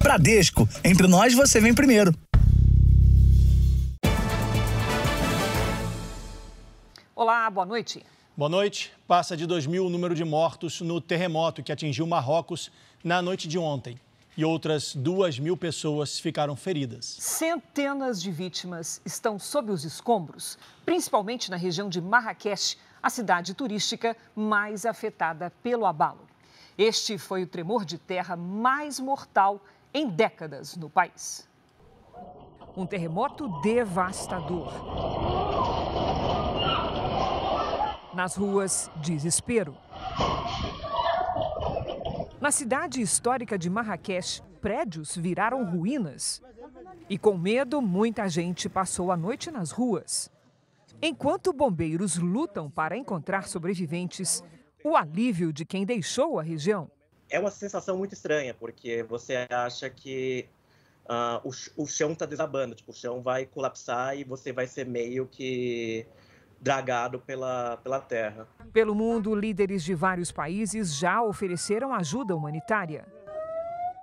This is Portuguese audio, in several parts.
Bradesco, entre nós você vem primeiro. Olá, boa noite. Boa noite. Passa de 2.000 o número de mortos no terremoto que atingiu Marrocos na noite de ontem. E outras 2.000 pessoas ficaram feridas. Centenas de vítimas estão sob os escombros, principalmente na região de Marrakech, a cidade turística mais afetada pelo abalo. Este foi o tremor de terra mais mortal em décadas no país. Um terremoto devastador. Nas ruas, desespero. Na cidade histórica de Marrakech, prédios viraram ruínas. E com medo, muita gente passou a noite nas ruas. Enquanto bombeiros lutam para encontrar sobreviventes, o alívio de quem deixou a região. É uma sensação muito estranha, porque você acha que o chão está desabando, tipo, o chão vai colapsar e você vai ser meio que dragado pela terra. Pelo mundo, líderes de vários países já ofereceram ajuda humanitária.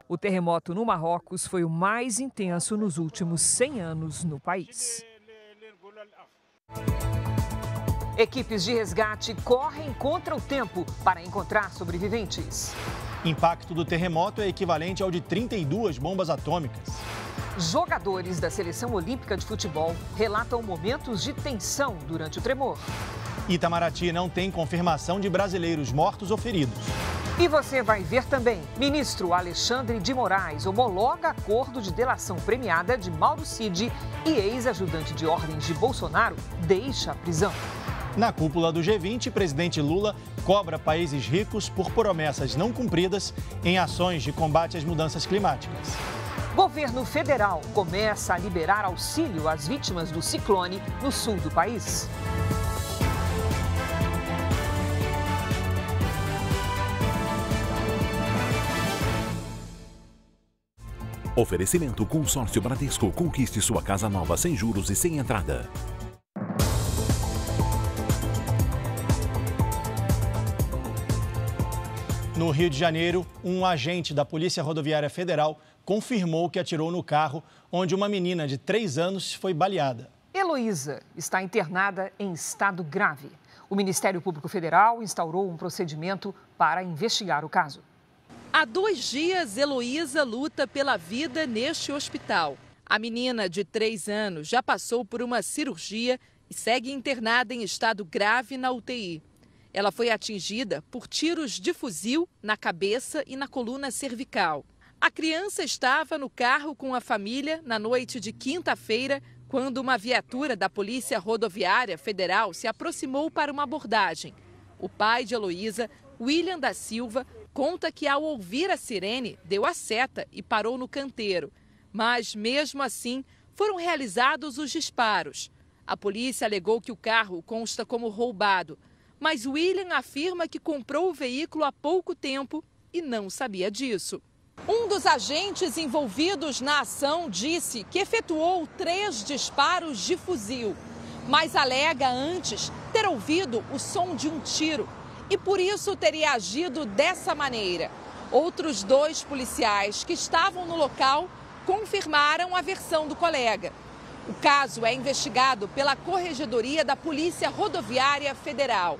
O terremoto no Marrocos foi o mais intenso nos últimos 100 anos no país. Equipes de resgate correm contra o tempo para encontrar sobreviventes. Impacto do terremoto é equivalente ao de 32 bombas atômicas. Jogadores da Seleção Olímpica de Futebol relatam momentos de tensão durante o tremor. Itamaraty não tem confirmação de brasileiros mortos ou feridos. E você vai ver também, ministro Alexandre de Moraes homologa acordo de delação premiada de Mauro Cid e ex-ajudante de ordens de Bolsonaro deixa a prisão. Na cúpula do G20, presidente Lula cobra países ricos por promessas não cumpridas em ações de combate às mudanças climáticas. Governo federal começa a liberar auxílio às vítimas do ciclone no sul do país. Oferecimento Consórcio Bradesco. Conquiste sua casa nova sem juros e sem entrada. No Rio de Janeiro, um agente da Polícia Rodoviária Federal confirmou que atirou no carro onde uma menina de 3 anos foi baleada. Heloísa está internada em estado grave. O Ministério Público Federal instaurou um procedimento para investigar o caso. Há 2 dias, Heloísa luta pela vida neste hospital. A menina de 3 anos já passou por uma cirurgia e segue internada em estado grave na UTI. Ela foi atingida por tiros de fuzil na cabeça e na coluna cervical. A criança estava no carro com a família na noite de quinta-feira, quando uma viatura da Polícia Rodoviária Federal se aproximou para uma abordagem. O pai de Heloísa, William da Silva, conta que ao ouvir a sirene, deu a seta e parou no canteiro. Mas, mesmo assim, foram realizados os disparos. A polícia alegou que o carro consta como roubado. Mas William afirma que comprou o veículo há pouco tempo e não sabia disso. Um dos agentes envolvidos na ação disse que efetuou 3 disparos de fuzil, mas alega antes ter ouvido o som de um tiro e por isso teria agido dessa maneira. Outros 2 policiais que estavam no local confirmaram a versão do colega. O caso é investigado pela Corregedoria da Polícia Rodoviária Federal.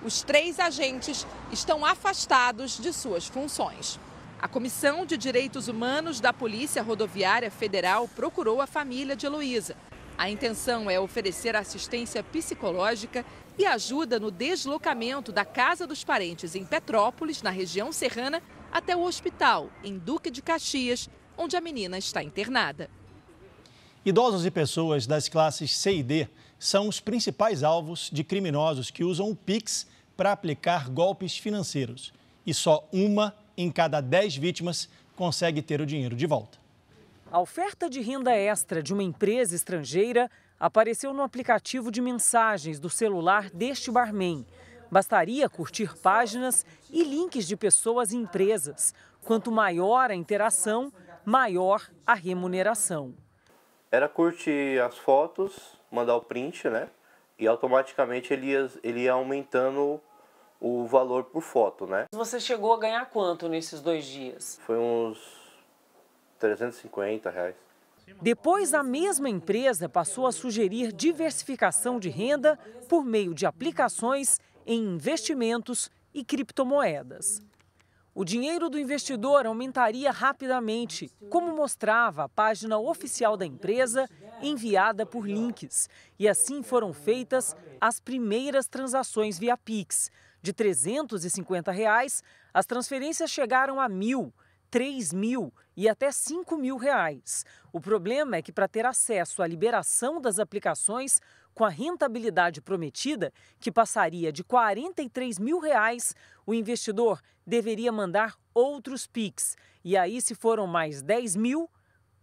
Os 3 agentes estão afastados de suas funções. A Comissão de Direitos Humanos da Polícia Rodoviária Federal procurou a família de Heloísa. A intenção é oferecer assistência psicológica e ajuda no deslocamento da casa dos parentes em Petrópolis, na região serrana, até o hospital, em Duque de Caxias, onde a menina está internada. Idosos e pessoas das classes C e D são os principais alvos de criminosos que usam o Pix para aplicar golpes financeiros. E só 1 em cada 10 vítimas consegue ter o dinheiro de volta. A oferta de renda extra de uma empresa estrangeira apareceu no aplicativo de mensagens do celular deste barman. Bastaria curtir páginas e links de pessoas e empresas. Quanto maior a interação, maior a remuneração. Era curtir as fotos, mandar o print, né? E automaticamente ele ia aumentando o valor por foto, né? Você chegou a ganhar quanto nesses 2 dias? Foi uns R$350. Depois, a mesma empresa passou a sugerir diversificação de renda por meio de aplicações em investimentos e criptomoedas. O dinheiro do investidor aumentaria rapidamente, como mostrava a página oficial da empresa, enviada por links. E assim foram feitas as primeiras transações via Pix. De R$ 350, as transferências chegaram a R$1.000, R$3.000 e até R$5.000. O problema é que, para ter acesso à liberação das aplicações, com a rentabilidade prometida, que passaria de R$ 43.000, o investidor deveria mandar outros Pix. E aí, se foram mais 10.000,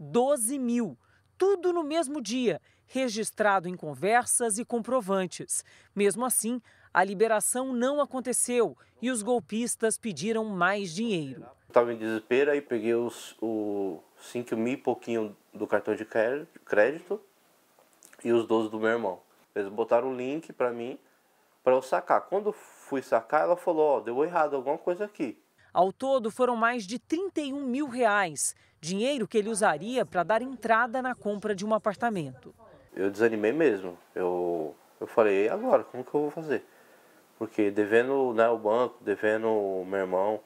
12.000. Tudo no mesmo dia, registrado em conversas e comprovantes. Mesmo assim, a liberação não aconteceu e os golpistas pediram mais dinheiro. Estava em desespero, aí peguei os 5.000 e pouquinho do cartão de crédito e os 12 do meu irmão. Eles botaram o link para mim, para eu sacar. Quando fui sacar, ela falou, ó, deu errado alguma coisa aqui. Ao todo, foram mais de R$31.000, dinheiro que ele usaria para dar entrada na compra de um apartamento. Eu desanimei mesmo. Eu falei, e agora, como que eu vou fazer? Porque devendo, né, o banco, devendo o meu irmão.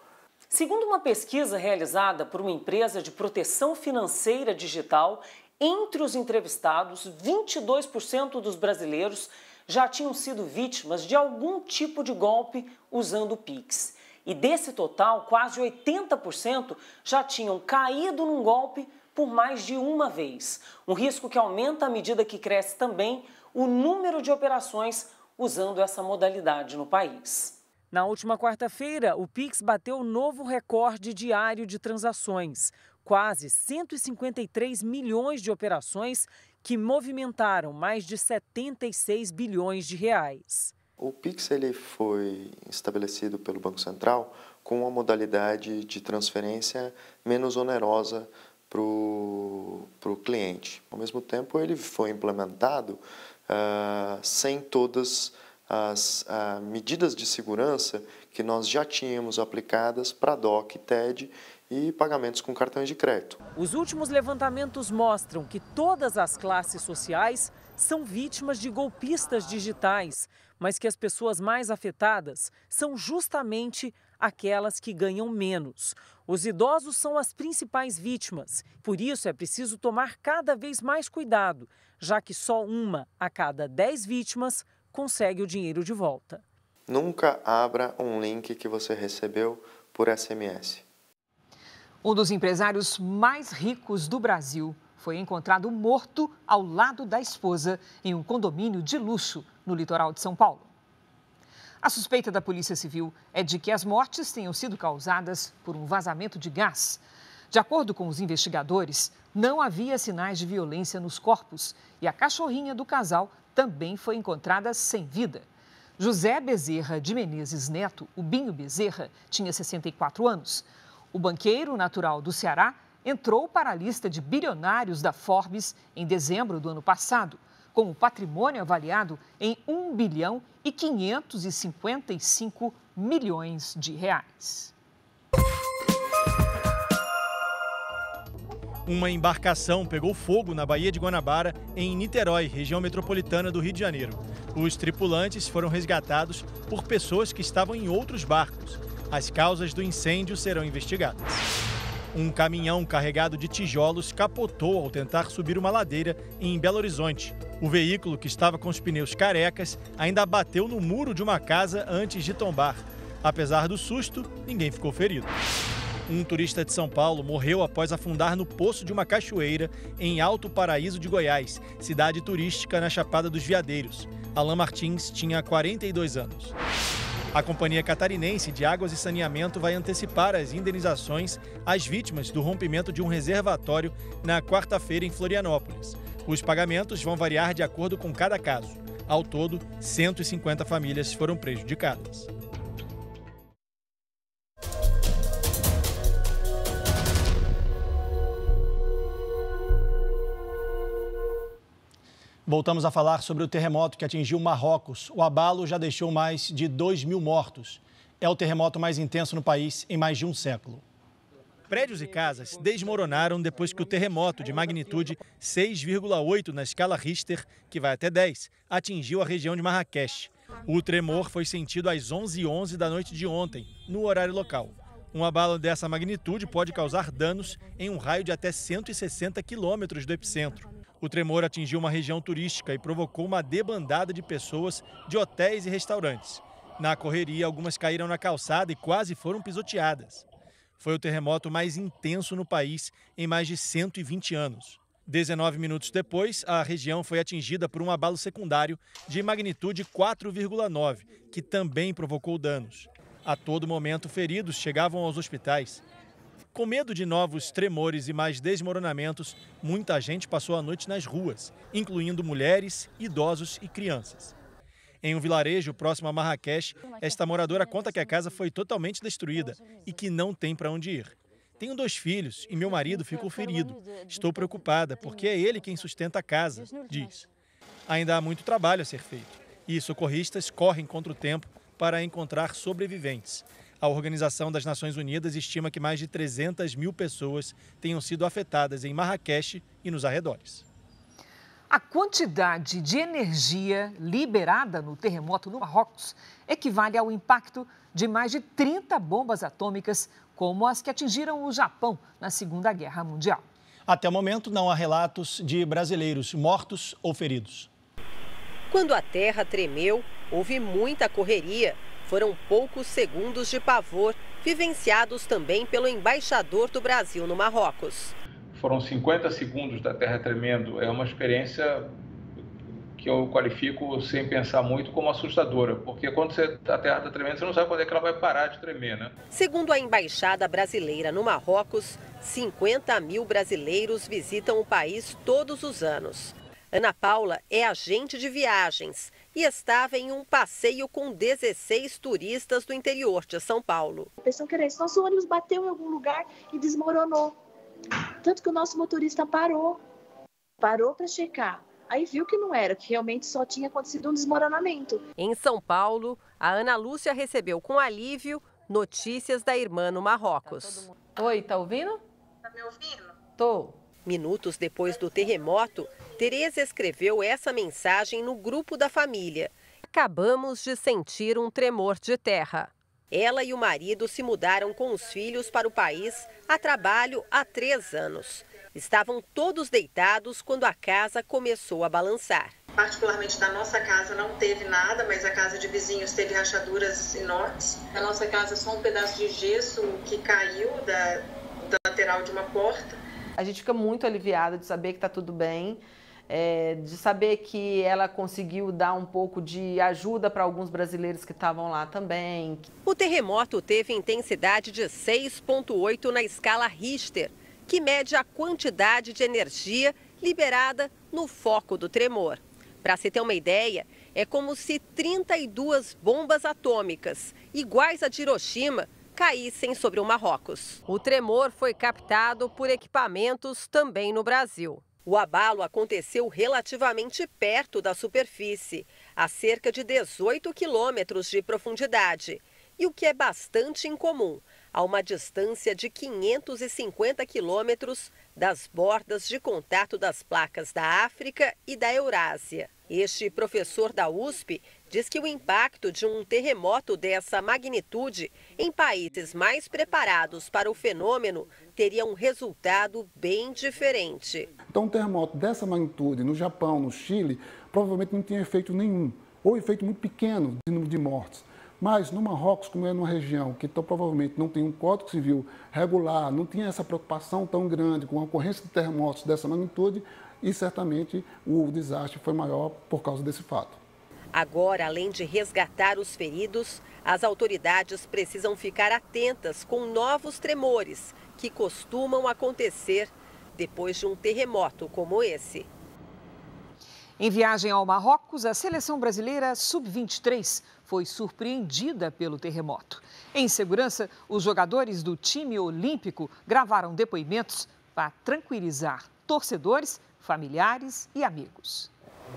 Segundo uma pesquisa realizada por uma empresa de proteção financeira digital, entre os entrevistados, 22% dos brasileiros já tinham sido vítimas de algum tipo de golpe usando o Pix. E desse total, quase 80% já tinham caído num golpe por mais de uma vez. Um risco que aumenta à medida que cresce também o número de operações usando essa modalidade no país. Na última quarta-feira, o Pix bateu novo recorde diário de transações. Quase 153 milhões de operações que movimentaram mais de 76 bilhões de reais. O Pix ele foi estabelecido pelo Banco Central com uma modalidade de transferência menos onerosa para o cliente. Ao mesmo tempo, ele foi implementado sem todas as medidas de segurança que nós já tínhamos aplicadas para DOC, TED e pagamentos com cartões de crédito. Os últimos levantamentos mostram que todas as classes sociais são vítimas de golpistas digitais, mas que as pessoas mais afetadas são justamente aquelas que ganham menos. Os idosos são as principais vítimas, por isso é preciso tomar cada vez mais cuidado, já que só 1 a cada 10 vítimas consegue o dinheiro de volta. Nunca abra um link que você recebeu por SMS. Um dos empresários mais ricos do Brasil foi encontrado morto ao lado da esposa em um condomínio de luxo no litoral de São Paulo. A suspeita da Polícia Civil é de que as mortes tenham sido causadas por um vazamento de gás. De acordo com os investigadores, não havia sinais de violência nos corpos e a cachorrinha do casal também foi encontrada sem vida. José Bezerra de Menezes Neto, o Binho Bezerra, tinha 64 anos. O banqueiro natural do Ceará entrou para a lista de bilionários da Forbes em dezembro do ano passado, com o patrimônio avaliado em 1 bilhão e 555 milhões de reais. Uma embarcação pegou fogo na Baía de Guanabara, em Niterói, região metropolitana do Rio de Janeiro. Os tripulantes foram resgatados por pessoas que estavam em outros barcos. As causas do incêndio serão investigadas. Um caminhão carregado de tijolos capotou ao tentar subir uma ladeira em Belo Horizonte. O veículo, que estava com os pneus carecas, ainda bateu no muro de uma casa antes de tombar. Apesar do susto, ninguém ficou ferido. Um turista de São Paulo morreu após afundar no poço de uma cachoeira em Alto Paraíso de Goiás, cidade turística na Chapada dos Veadeiros. Alan Martins tinha 42 anos. A Companhia Catarinense de Águas e Saneamento vai antecipar as indenizações às vítimas do rompimento de um reservatório na quarta-feira em Florianópolis. Os pagamentos vão variar de acordo com cada caso. Ao todo, 150 famílias foram prejudicadas. Voltamos a falar sobre o terremoto que atingiu Marrocos. O abalo já deixou mais de 2.000 mortos. É o terremoto mais intenso no país em mais de um século. Prédios e casas desmoronaram depois que o terremoto de magnitude 6,8 na escala Richter, que vai até 10, atingiu a região de Marrakech. O tremor foi sentido às 11h11 da noite de ontem, no horário local. Um abalo dessa magnitude pode causar danos em um raio de até 160 quilômetros do epicentro. O tremor atingiu uma região turística e provocou uma debandada de pessoas de hotéis e restaurantes. Na correria, algumas caíram na calçada e quase foram pisoteadas. Foi o terremoto mais intenso no país em mais de 120 anos. 19 minutos depois, a região foi atingida por um abalo secundário de magnitude 4,9, que também provocou danos. A todo momento, feridos chegavam aos hospitais. Com medo de novos tremores e mais desmoronamentos, muita gente passou a noite nas ruas, incluindo mulheres, idosos e crianças. Em um vilarejo próximo a Marrakech, esta moradora conta que a casa foi totalmente destruída e que não tem para onde ir. Tenho 2 filhos e meu marido ficou ferido. Estou preocupada porque é ele quem sustenta a casa, diz. Ainda há muito trabalho a ser feito e socorristas correm contra o tempo para encontrar sobreviventes. A Organização das Nações Unidas estima que mais de 300 mil pessoas tenham sido afetadas em Marrakech e nos arredores. A quantidade de energia liberada no terremoto no Marrocos equivale ao impacto de mais de 30 bombas atômicas, como as que atingiram o Japão na Segunda Guerra Mundial. Até o momento, não há relatos de brasileiros mortos ou feridos. Quando a terra tremeu, houve muita correria. Foram poucos segundos de pavor, vivenciados também pelo embaixador do Brasil no Marrocos. Foram 50 segundos da terra tremendo. É uma experiência que eu qualifico, sem pensar muito, como assustadora. Porque quando a terra está tremendo, você não sabe quando é que ela vai parar de tremer, né? Segundo a embaixada brasileira no Marrocos, 50 mil brasileiros visitam o país todos os anos. Ana Paula é agente de viagens e estava em um passeio com 16 turistas do interior de São Paulo. Pensam que era isso. Nosso ônibus bateu em algum lugar e desmoronou. Tanto que o nosso motorista parou para checar. Aí viu que não era, que realmente só tinha acontecido um desmoronamento. Em São Paulo, a Ana Lúcia recebeu com alívio notícias da irmã no Marrocos. Oi, tá ouvindo? Tá me ouvindo? Tô. Minutos depois do terremoto, Tereza escreveu essa mensagem no grupo da família. Acabamos de sentir um tremor de terra. Ela e o marido se mudaram com os filhos para o país a trabalho há 3 anos. Estavam todos deitados quando a casa começou a balançar. Particularmente da nossa casa não teve nada, mas a casa de vizinhos teve rachaduras enormes. A nossa casa só um pedaço de gesso que caiu da lateral de uma porta. A gente fica muito aliviada de saber que está tudo bem, de saber que ela conseguiu dar um pouco de ajuda para alguns brasileiros que estavam lá também. O terremoto teve intensidade de 6,8 na escala Richter, que mede a quantidade de energia liberada no foco do tremor. Para se ter uma ideia, é como se 32 bombas atômicas, iguais a de Hiroshima, caíssem sobre o Marrocos. O tremor foi captado por equipamentos também no Brasil. O abalo aconteceu relativamente perto da superfície, a cerca de 18 quilômetros de profundidade. E o que é bastante incomum, a uma distância de 550 quilômetros das bordas de contato das placas da África e da Eurásia. Este professor da USP diz que o impacto de um terremoto dessa magnitude em países mais preparados para o fenômeno teria um resultado bem diferente. Então, um terremoto dessa magnitude no Japão, no Chile, provavelmente não tinha efeito nenhum, ou efeito muito pequeno de número de mortes. Mas no Marrocos, como é numa região que então, provavelmente não tem um código civil regular, não tinha essa preocupação tão grande com a ocorrência de terremotos dessa magnitude, e certamente o desastre foi maior por causa desse fato. Agora, além de resgatar os feridos, as autoridades precisam ficar atentas com novos tremores que costumam acontecer depois de um terremoto como esse. Em viagem ao Marrocos, a seleção brasileira sub-23 foi surpreendida pelo terremoto. Em segurança, os jogadores do time olímpico gravaram depoimentos para tranquilizar torcedores, familiares e amigos.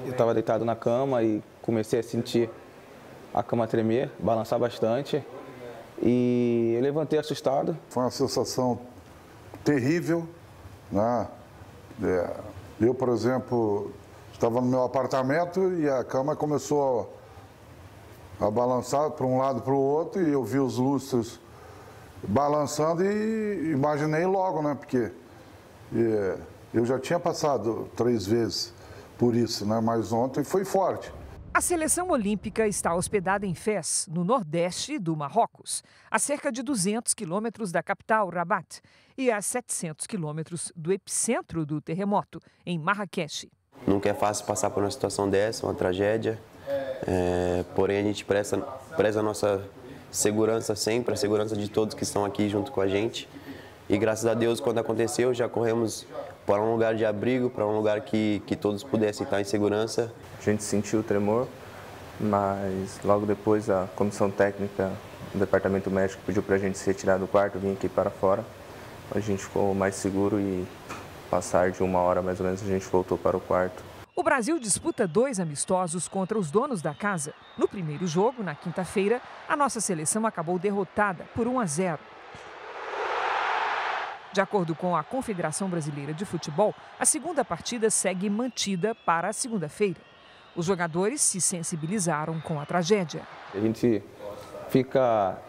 Eu estava deitado na cama e comecei a sentir a cama tremer, balançar bastante. E eu levantei assustado. Foi uma sensação terrível, né? Eu, por exemplo, estava no meu apartamento e a cama começou a balançar para um lado para o outro e eu vi os lustres balançando e imaginei logo, né? Porque eu já tinha passado 3 vezes por isso, né? Mas ontem foi forte. A seleção olímpica está hospedada em Fez, no nordeste do Marrocos, a cerca de 200 quilômetros da capital, Rabat, e a 700 quilômetros do epicentro do terremoto, em Marrakech. Nunca é fácil passar por uma situação dessa, uma tragédia, porém a gente preza a nossa segurança sempre, a segurança de todos que estão aqui junto com a gente. E graças a Deus, quando aconteceu, já corremos para um lugar de abrigo, para um lugar que todos pudessem estar em segurança. A gente sentiu o tremor, mas logo depois a comissão técnica do departamento médico pediu para a gente se retirar do quarto, vir aqui para fora. A gente ficou mais seguro e passar de 1 hora mais ou menos a gente voltou para o quarto. O Brasil disputa 2 amistosos contra os donos da casa. No primeiro jogo, na quinta-feira, a nossa seleção acabou derrotada por 1-0. De acordo com a Confederação Brasileira de Futebol, a segunda partida segue mantida para a segunda-feira. Os jogadores se sensibilizaram com a tragédia. A gente fica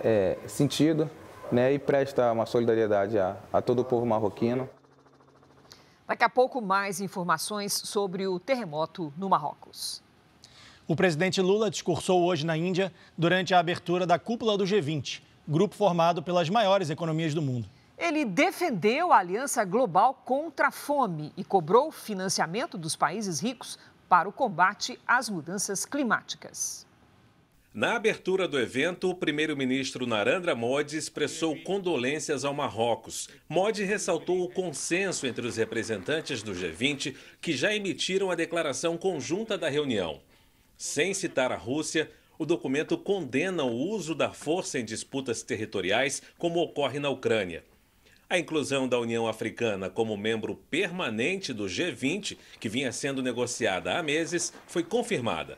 sentido, né, e presta uma solidariedade a todo o povo marroquino. Daqui a pouco, mais informações sobre o terremoto no Marrocos. O presidente Lula discursou hoje na Índia durante a abertura da cúpula do G20, grupo formado pelas maiores economias do mundo. Ele defendeu a Aliança Global contra a Fome e cobrou financiamento dos países ricos para o combate às mudanças climáticas. Na abertura do evento, o primeiro-ministro Narendra Modi expressou condolências ao Marrocos. Modi ressaltou o consenso entre os representantes do G20 que já emitiram a declaração conjunta da reunião. Sem citar a Rússia, o documento condena o uso da força em disputas territoriais, como ocorre na Ucrânia. A inclusão da União Africana como membro permanente do G20, que vinha sendo negociada há meses, foi confirmada.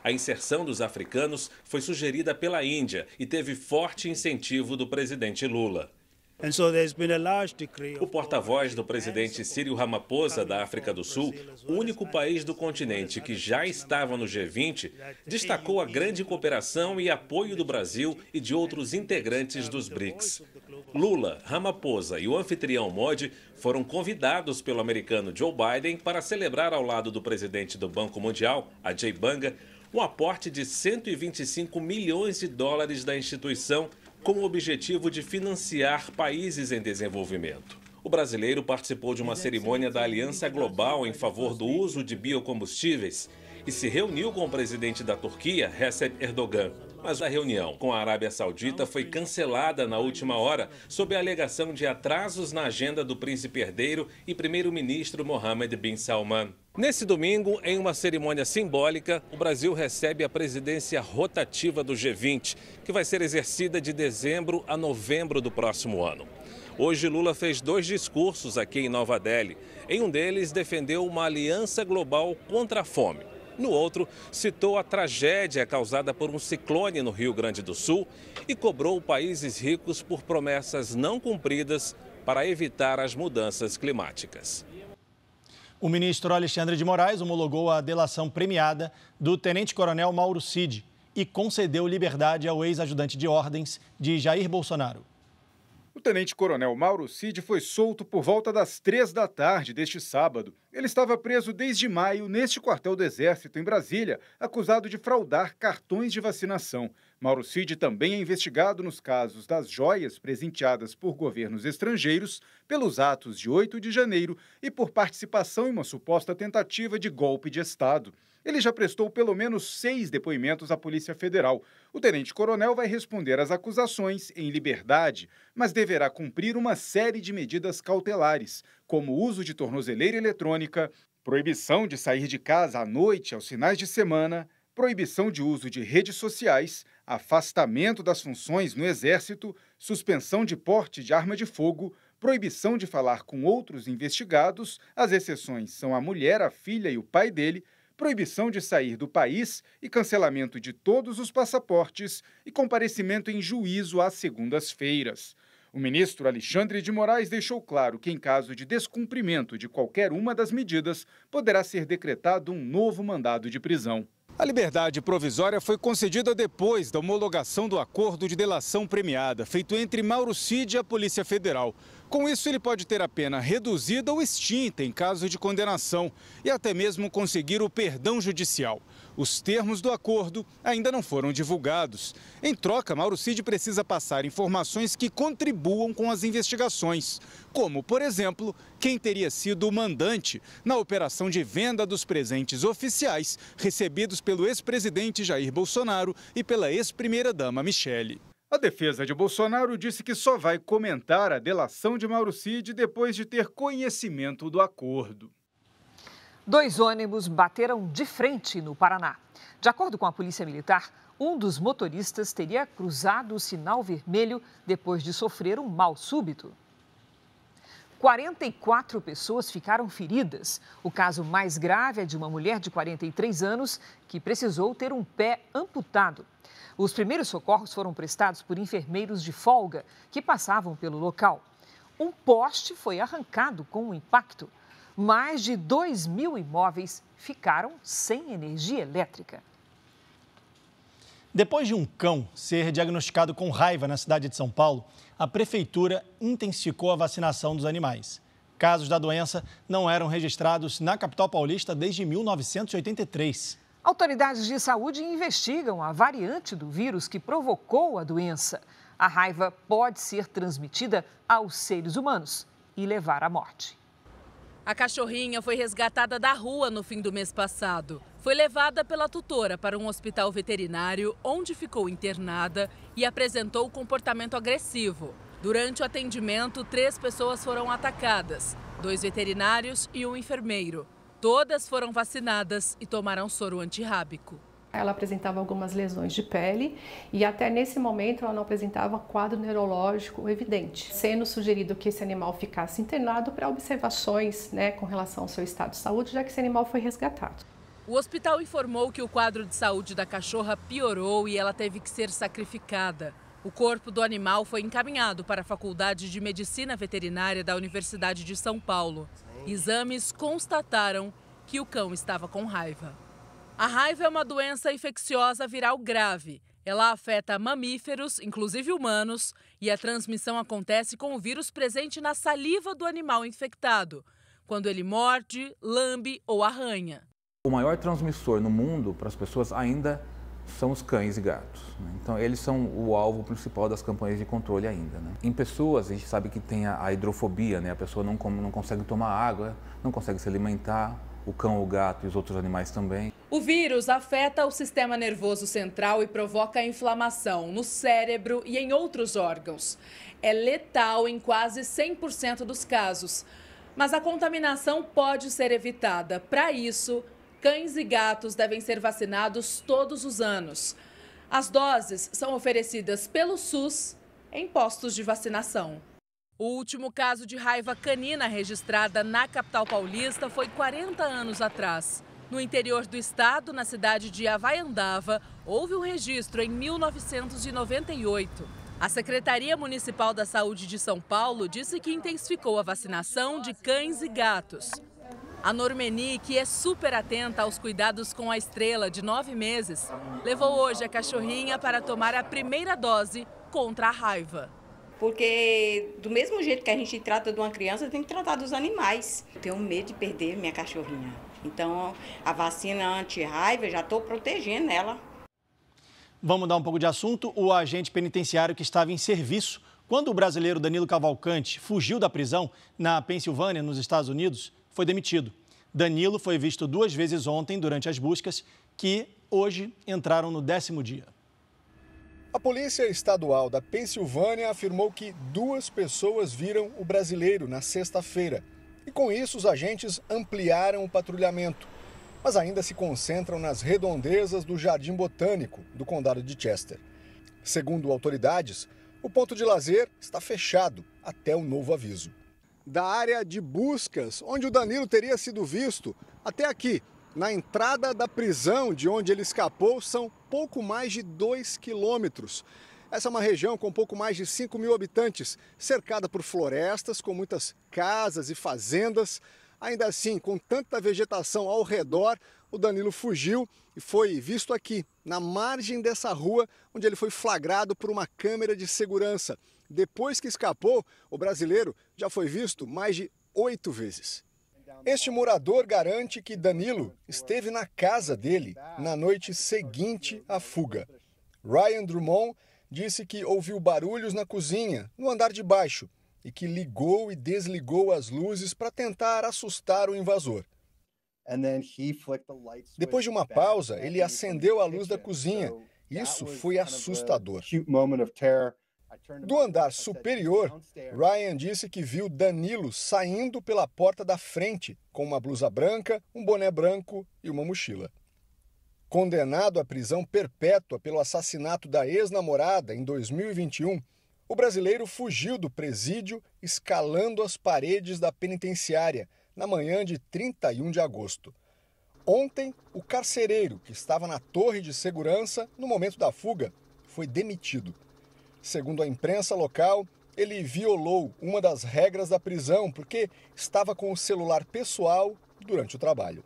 A inserção dos africanos foi sugerida pela Índia e teve forte incentivo do presidente Lula. O porta-voz do presidente Cyril Ramaphosa, da África do Sul, o único país do continente que já estava no G20, destacou a grande cooperação e apoio do Brasil e de outros integrantes dos BRICS. Lula, Ramaphosa e o anfitrião Modi foram convidados pelo americano Joe Biden para celebrar ao lado do presidente do Banco Mundial, Ajay Banga, um aporte de 125 milhões de dólares da instituição com o objetivo de financiar países em desenvolvimento. O brasileiro participou de uma cerimônia da Aliança Global em favor do uso de biocombustíveis e se reuniu com o presidente da Turquia, Recep Erdogan. Mas a reunião com a Arábia Saudita foi cancelada na última hora sob a alegação de atrasos na agenda do príncipe herdeiro e primeiro-ministro Mohammed bin Salman. Nesse domingo, em uma cerimônia simbólica, o Brasil recebe a presidência rotativa do G20, que vai ser exercida de dezembro a novembro do próximo ano. Hoje, Lula fez 2 discursos aqui em Nova Delhi. Em um deles, defendeu uma aliança global contra a fome. No outro, citou a tragédia causada por um ciclone no Rio Grande do Sul e cobrou países ricos por promessas não cumpridas para evitar as mudanças climáticas. O ministro Alexandre de Moraes homologou a delação premiada do tenente-coronel Mauro Cid e concedeu liberdade ao ex-ajudante de ordens de Jair Bolsonaro. O tenente-coronel Mauro Cid foi solto por volta das 3 da tarde deste sábado. Ele estava preso desde maio neste quartel do Exército, em Brasília, acusado de fraudar cartões de vacinação. Mauro Cid também é investigado nos casos das joias presenteadas por governos estrangeiros, pelos atos de 8 de janeiro e por participação em uma suposta tentativa de golpe de Estado. Ele já prestou pelo menos 6 depoimentos à Polícia Federal. O tenente-coronel vai responder às acusações em liberdade, mas deverá cumprir uma série de medidas cautelares, como o uso de tornozeleira eletrônica, proibição de sair de casa à noite aos finais de semana, proibição de uso de redes sociais, afastamento das funções no Exército, suspensão de porte de arma de fogo, proibição de falar com outros investigados, as exceções são a mulher, a filha e o pai dele, proibição de sair do país e cancelamento de todos os passaportes e comparecimento em juízo às segundas-feiras. O ministro Alexandre de Moraes deixou claro que, em caso de descumprimento de qualquer uma das medidas, poderá ser decretado um novo mandado de prisão. A liberdade provisória foi concedida depois da homologação do acordo de delação premiada, feito entre Mauro Cid e a Polícia Federal. Com isso, ele pode ter a pena reduzida ou extinta em caso de condenação e até mesmo conseguir o perdão judicial. Os termos do acordo ainda não foram divulgados. Em troca, Mauro Cid precisa passar informações que contribuam com as investigações, como, por exemplo, quem teria sido o mandante na operação de venda dos presentes oficiais recebidos pelo ex-presidente Jair Bolsonaro e pela ex-primeira-dama Michele. A defesa de Bolsonaro disse que só vai comentar a delação de Mauro Cid depois de ter conhecimento do acordo. 2 ônibus bateram de frente no Paraná. De acordo com a Polícia Militar, um dos motoristas teria cruzado o sinal vermelho depois de sofrer um mal súbito. 44 pessoas ficaram feridas. O caso mais grave é de uma mulher de 43 anos que precisou ter um pé amputado. Os primeiros socorros foram prestados por enfermeiros de folga que passavam pelo local. Um poste foi arrancado com o impacto. Mais de 2.000 imóveis ficaram sem energia elétrica. Depois de um cão ser diagnosticado com raiva na cidade de São Paulo, a prefeitura intensificou a vacinação dos animais. Casos da doença não eram registrados na capital paulista desde 1983. Autoridades de saúde investigam a variante do vírus que provocou a doença. A raiva pode ser transmitida aos seres humanos e levar à morte. A cachorrinha foi resgatada da rua no fim do mês passado. Foi levada pela tutora para um hospital veterinário, onde ficou internada e apresentou comportamento agressivo. Durante o atendimento, 3 pessoas foram atacadas, 2 veterinários e um enfermeiro. Todas foram vacinadas e tomaram soro antirrábico. Ela apresentava algumas lesões de pele e até nesse momento ela não apresentava quadro neurológico evidente, sendo sugerido que esse animal ficasse internado para observações, com relação ao seu estado de saúde, já que esse animal foi resgatado. O hospital informou que o quadro de saúde da cachorra piorou e ela teve que ser sacrificada. O corpo do animal foi encaminhado para a Faculdade de Medicina Veterinária da Universidade de São Paulo. Exames constataram que o cão estava com raiva. A raiva é uma doença infecciosa viral grave. Ela afeta mamíferos, inclusive humanos, e a transmissão acontece com o vírus presente na saliva do animal infectado, quando ele morde, lambe ou arranha. O maior transmissor no mundo para as pessoas ainda são os cães e gatos. Então, eles são o alvo principal das campanhas de controle ainda. Em pessoas, a gente sabe que tem a hidrofobia, a pessoa não consegue tomar água, não consegue se alimentar. O cão, o gato e os outros animais também. O vírus afeta o sistema nervoso central e provoca inflamação no cérebro e em outros órgãos. É letal em quase 100% dos casos. Mas a contaminação pode ser evitada. Para isso, cães e gatos devem ser vacinados todos os anos. As doses são oferecidas pelo SUS em postos de vacinação. O último caso de raiva canina registrada na capital paulista foi 40 anos atrás. No interior do estado, na cidade de Havaiandava, houve um registro em 1998. A Secretaria Municipal da Saúde de São Paulo disse que intensificou a vacinação de cães e gatos. A Normeni, que é super atenta aos cuidados com a Estrela de 9 meses, levou hoje a cachorrinha para tomar a primeira dose contra a raiva. Porque do mesmo jeito que a gente trata de uma criança, tem que tratar dos animais. Eu tenho medo de perder minha cachorrinha. Então, a vacina anti-raiva, eu já estou protegendo ela. Vamos mudar um pouco de assunto. O agente penitenciário que estava em serviço quando o brasileiro Danilo Cavalcante fugiu da prisão na Pensilvânia, nos Estados Unidos, foi demitido. Danilo foi visto 2 vezes ontem durante as buscas, que hoje entraram no 10º dia. A Polícia Estadual da Pensilvânia afirmou que 2 pessoas viram o brasileiro na sexta-feira. E com isso, os agentes ampliaram o patrulhamento, mas ainda se concentram nas redondezas do Jardim Botânico do condado de Chester. Segundo autoridades, o ponto de lazer está fechado até o novo aviso. Da área de buscas, onde o Danilo teria sido visto, até aqui, na entrada da prisão de onde ele escapou, são pouco mais de 2 quilômetros. Essa é uma região com pouco mais de 5 mil habitantes, cercada por florestas, com muitas casas e fazendas. Ainda assim, com tanta vegetação ao redor, o Danilo fugiu e foi visto aqui, na margem dessa rua, onde ele foi flagrado por uma câmera de segurança. Depois que escapou, o brasileiro já foi visto mais de 8 vezes. Este morador garante que Danilo esteve na casa dele na noite seguinte à fuga. Ryan Drummond disse que ouviu barulhos na cozinha, no andar de baixo, e que ligou e desligou as luzes para tentar assustar o invasor. Depois de uma pausa, ele acendeu a luz da cozinha. Isso foi assustador. Do andar superior, Ryan disse que viu Danilo saindo pela porta da frente com uma blusa branca, um boné branco e uma mochila. Condenado à prisão perpétua pelo assassinato da ex-namorada em 2021, o brasileiro fugiu do presídio escalando as paredes da penitenciária na manhã de 31 de agosto. Ontem, o carcereiro, que estava na torre de segurança no momento da fuga, foi demitido. Segundo a imprensa local, ele violou uma das regras da prisão porque estava com o celular pessoal durante o trabalho.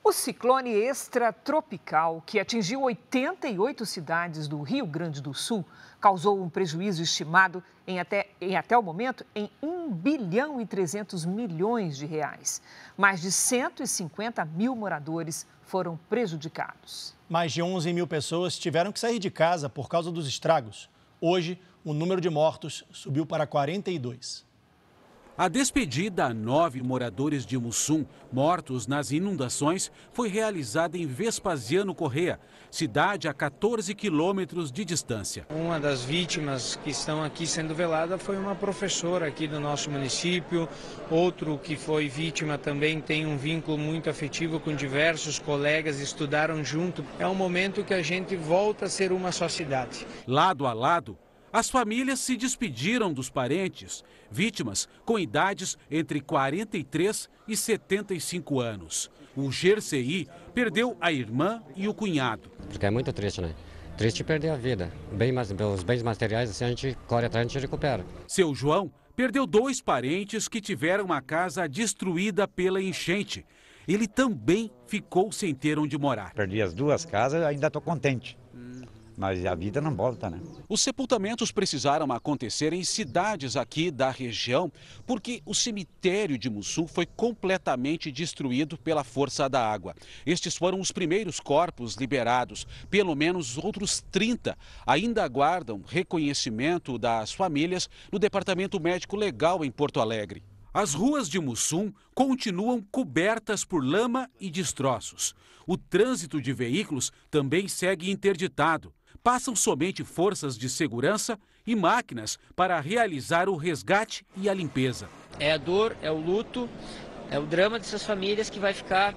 O ciclone extratropical, que atingiu 88 cidades do Rio Grande do Sul, causou um prejuízo estimado em até o momento em 1 bilhão e 300 milhões de reais. Mais de 150 mil moradores foram prejudicados. Mais de 11 mil pessoas tiveram que sair de casa por causa dos estragos. Hoje, o número de mortos subiu para 42. A despedida a 9 moradores de Mussum, mortos nas inundações, foi realizada em Vespasiano Corrêa, cidade a 14 quilômetros de distância. Uma das vítimas que estão aqui sendo velada foi uma professora aqui do nosso município. Outro que foi vítima também tem um vínculo muito afetivo com diversos colegas, estudaram junto. É um momento que a gente volta a ser uma só cidade. Lado a lado, as famílias se despediram dos parentes, vítimas com idades entre 43 e 75 anos. O Gercei perdeu a irmã e o cunhado. Porque é muito triste, né? Triste perder a vida. Os bens materiais, assim, a gente corre atrás, a gente recupera. Seu João perdeu 2 parentes que tiveram a casa destruída pela enchente. Ele também ficou sem ter onde morar. Perdi as 2 casas, ainda estou contente. Mas a vida não volta, né? Os sepultamentos precisaram acontecer em cidades aqui da região, porque o cemitério de Mussum foi completamente destruído pela força da água. Estes foram os primeiros corpos liberados. Pelo menos outros 30 ainda aguardam reconhecimento das famílias no Departamento Médico Legal em Porto Alegre. As ruas de Mussum continuam cobertas por lama e destroços. O trânsito de veículos também segue interditado. Passam somente forças de segurança e máquinas para realizar o resgate e a limpeza. É a dor, é o luto, é o drama dessas famílias que vai ficar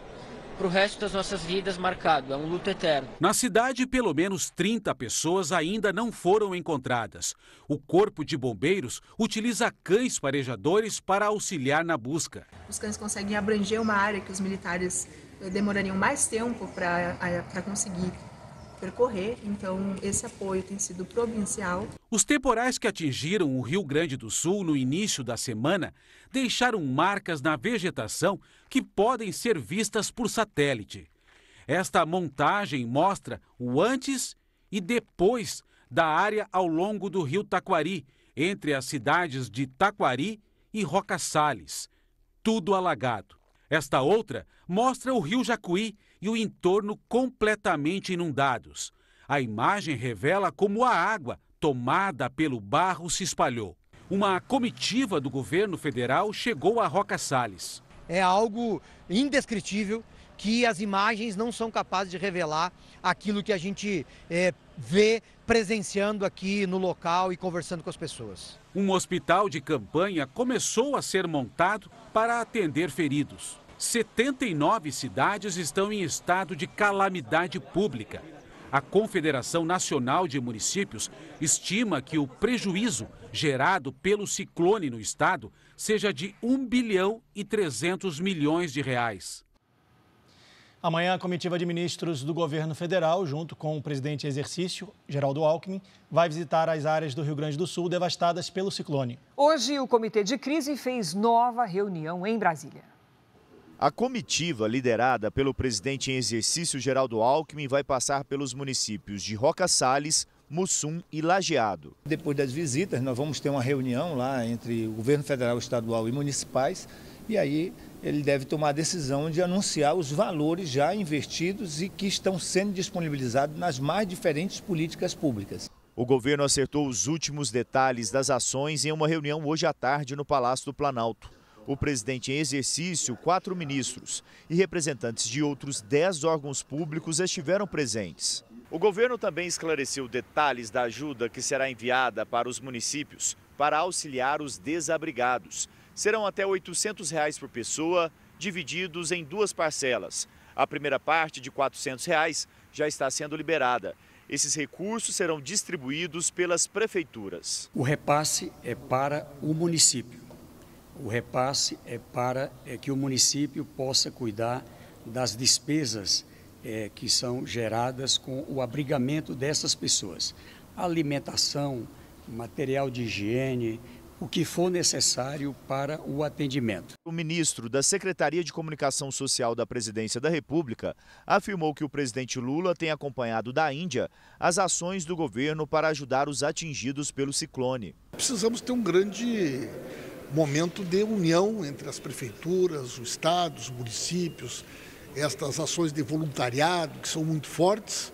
para o resto das nossas vidas marcado. É um luto eterno. Na cidade, pelo menos 30 pessoas ainda não foram encontradas. O Corpo de Bombeiros utiliza cães farejadores para auxiliar na busca. Os cães conseguem abranger uma área que os militares demorariam mais tempo para conseguir percorrer, então esse apoio tem sido providencial. Os temporais que atingiram o Rio Grande do Sul no início da semana deixaram marcas na vegetação que podem ser vistas por satélite. Esta montagem mostra o antes e depois da área ao longo do rio Taquari, entre as cidades de Taquari e Roca Salles, tudo alagado. Esta outra mostra o rio Jacuí e o entorno completamente inundados. A imagem revela como a água, tomada pelo barro, se espalhou. Uma comitiva do governo federal chegou a Roca Salles. É algo indescritível que as imagens não são capazes de revelar aquilo que a gente vê presenciando aqui no local e conversando com as pessoas. Um hospital de campanha começou a ser montado para atender feridos. 79 cidades estão em estado de calamidade pública. A Confederação Nacional de Municípios estima que o prejuízo gerado pelo ciclone no estado seja de 1 bilhão e 300 milhões de reais. Amanhã, a comitiva de ministros do governo federal, junto com o presidente em exercício, Geraldo Alckmin, vai visitar as áreas do Rio Grande do Sul devastadas pelo ciclone. Hoje, o comitê de crise fez nova reunião em Brasília. A comitiva, liderada pelo presidente em exercício, Geraldo Alckmin, vai passar pelos municípios de Roca Salles, Mussum e Lajeado. Depois das visitas, nós vamos ter uma reunião lá entre o governo federal, estadual e municipais, e aí ele deve tomar a decisão de anunciar os valores já investidos e que estão sendo disponibilizados nas mais diferentes políticas públicas. O governo acertou os últimos detalhes das ações em uma reunião hoje à tarde no Palácio do Planalto. O presidente em exercício, 4 ministros e representantes de outros 10 órgãos públicos estiveram presentes. O governo também esclareceu detalhes da ajuda que será enviada para os municípios para auxiliar os desabrigados. Serão até R$ 800 por pessoa, divididos em 2 parcelas. A primeira parte, de R$ 400, já está sendo liberada. Esses recursos serão distribuídos pelas prefeituras. O repasse é para o município. O repasse é para que o município possa cuidar das despesas que são geradas com o abrigamento dessas pessoas. Alimentação, material de higiene, o que for necessário para o atendimento. O ministro da Secretaria de Comunicação Social da Presidência da República afirmou que o presidente Lula tem acompanhado da Índia as ações do governo para ajudar os atingidos pelo ciclone. Precisamos ter um grande momento de união entre as prefeituras, os estados, os municípios, estas ações de voluntariado que são muito fortes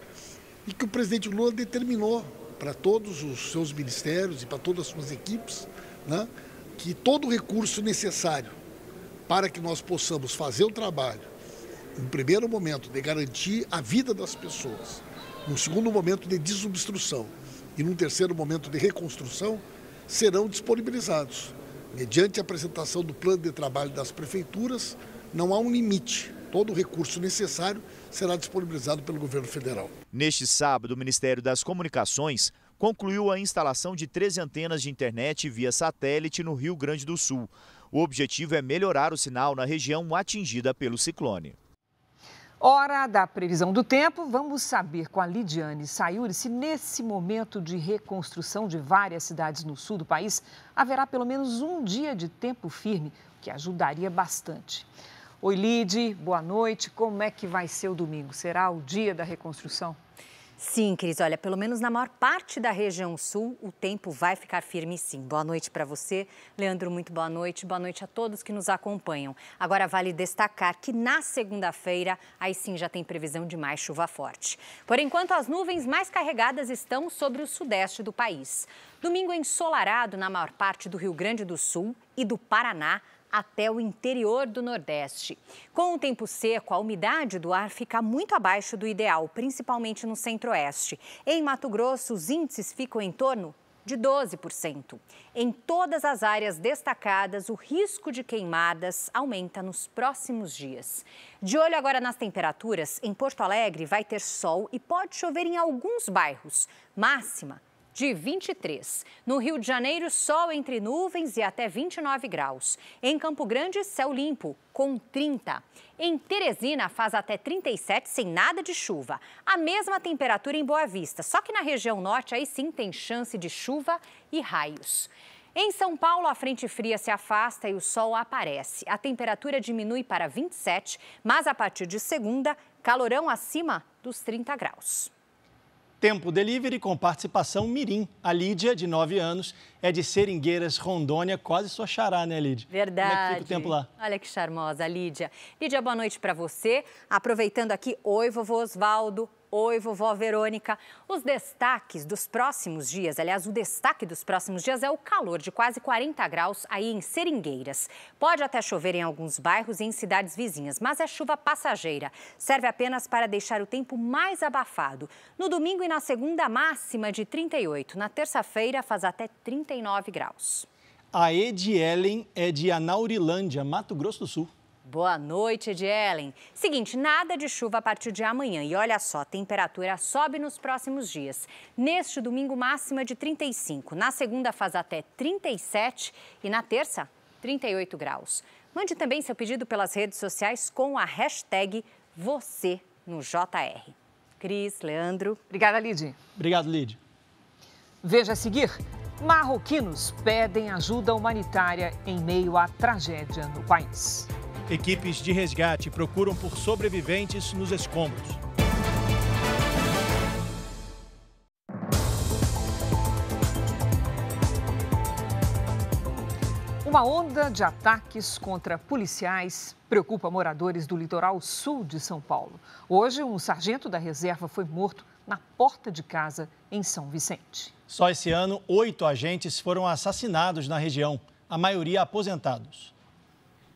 e que o presidente Lula determinou para todos os seus ministérios e para todas as suas equipes, né, que todo o recurso necessário para que nós possamos fazer o trabalho, no primeiro momento de garantir a vida das pessoas, num segundo momento de desobstrução e num terceiro momento de reconstrução, serão disponibilizados. Mediante a apresentação do plano de trabalho das prefeituras, não há um limite. Todo o recurso necessário será disponibilizado pelo governo federal. Neste sábado, o Ministério das Comunicações concluiu a instalação de 13 antenas de internet via satélite no Rio Grande do Sul. O objetivo é melhorar o sinal na região atingida pelo ciclone. Hora da previsão do tempo. Vamos saber com a Lidiane Sayuri se nesse momento de reconstrução de várias cidades no sul do país haverá pelo menos um dia de tempo firme, que ajudaria bastante. Oi, Lid, boa noite. Como é que vai ser o domingo? Será o dia da reconstrução? Sim, Cris, olha, pelo menos na maior parte da região sul, o tempo vai ficar firme sim. Boa noite para você, Leandro, muito boa noite a todos que nos acompanham. Agora vale destacar que na segunda-feira, aí sim já tem previsão de mais chuva forte. Por enquanto, as nuvens mais carregadas estão sobre o sudeste do país. Domingo ensolarado na maior parte do Rio Grande do Sul e do Paraná, até o interior do Nordeste. Com o tempo seco, a umidade do ar fica muito abaixo do ideal, principalmente no Centro-Oeste. Em Mato Grosso, os índices ficam em torno de 12%. Em todas as áreas destacadas, o risco de queimadas aumenta nos próximos dias. De olho agora nas temperaturas, em Porto Alegre vai ter sol e pode chover em alguns bairros. Máxima de 23. No Rio de Janeiro, sol entre nuvens e até 29 graus. Em Campo Grande, céu limpo, com 30. Em Teresina, faz até 37, sem nada de chuva. A mesma temperatura em Boa Vista, só que na região norte, aí sim tem chance de chuva e raios. Em São Paulo, a frente fria se afasta e o sol aparece. A temperatura diminui para 27, mas a partir de segunda, calorão acima dos 30 graus. Tempo Delivery com participação mirim. A Lídia, de 9 anos, é de Seringueiras, Rondônia, quase sua xará, né, Lídia? Verdade. Como é que fica o tempo lá? Olha que charmosa, Lídia. Lídia, boa noite para você. Aproveitando aqui, oi, vovô Osvaldo. Oi, vovó Verônica. Os destaques dos próximos dias, aliás, o destaque dos próximos dias é o calor de quase 40 graus aí em Seringueiras. Pode até chover em alguns bairros e em cidades vizinhas, mas é chuva passageira. Serve apenas para deixar o tempo mais abafado. No domingo e na segunda, máxima de 38. Na terça-feira, faz até 39 graus. A Edielen é de Anaurilândia, Mato Grosso do Sul. Boa noite, Edielen. Seguinte, nada de chuva a partir de amanhã. E olha só, a temperatura sobe nos próximos dias. Neste domingo, máxima de 35. Na segunda, faz até 37. E na terça, 38 graus. Mande também seu pedido pelas redes sociais com a hashtag você no JR. Cris, Leandro. Obrigada, Lid. Obrigado, Lid. Veja a seguir. Marroquinos pedem ajuda humanitária em meio à tragédia no país. Equipes de resgate procuram por sobreviventes nos escombros. Uma onda de ataques contra policiais preocupa moradores do litoral sul de São Paulo. Hoje, um sargento da reserva foi morto na porta de casa em São Vicente. Só esse ano, 8 agentes foram assassinados na região, a maioria aposentados.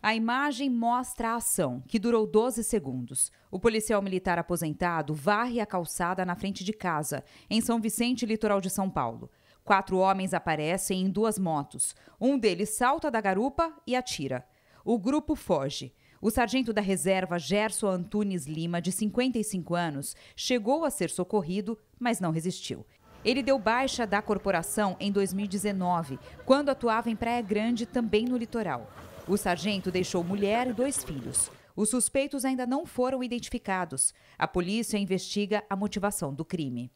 A imagem mostra a ação, que durou 12 segundos. O policial militar aposentado varre a calçada na frente de casa, em São Vicente, litoral de São Paulo. 4 homens aparecem em 2 motos. Um deles salta da garupa e atira. O grupo foge. O sargento da reserva, Gerson Antunes Lima, de 55 anos, chegou a ser socorrido, mas não resistiu. Ele deu baixa da corporação em 2019, quando atuava em Praia Grande, também no litoral. O sargento deixou mulher e 2 filhos. Os suspeitos ainda não foram identificados. A polícia investiga a motivação do crime.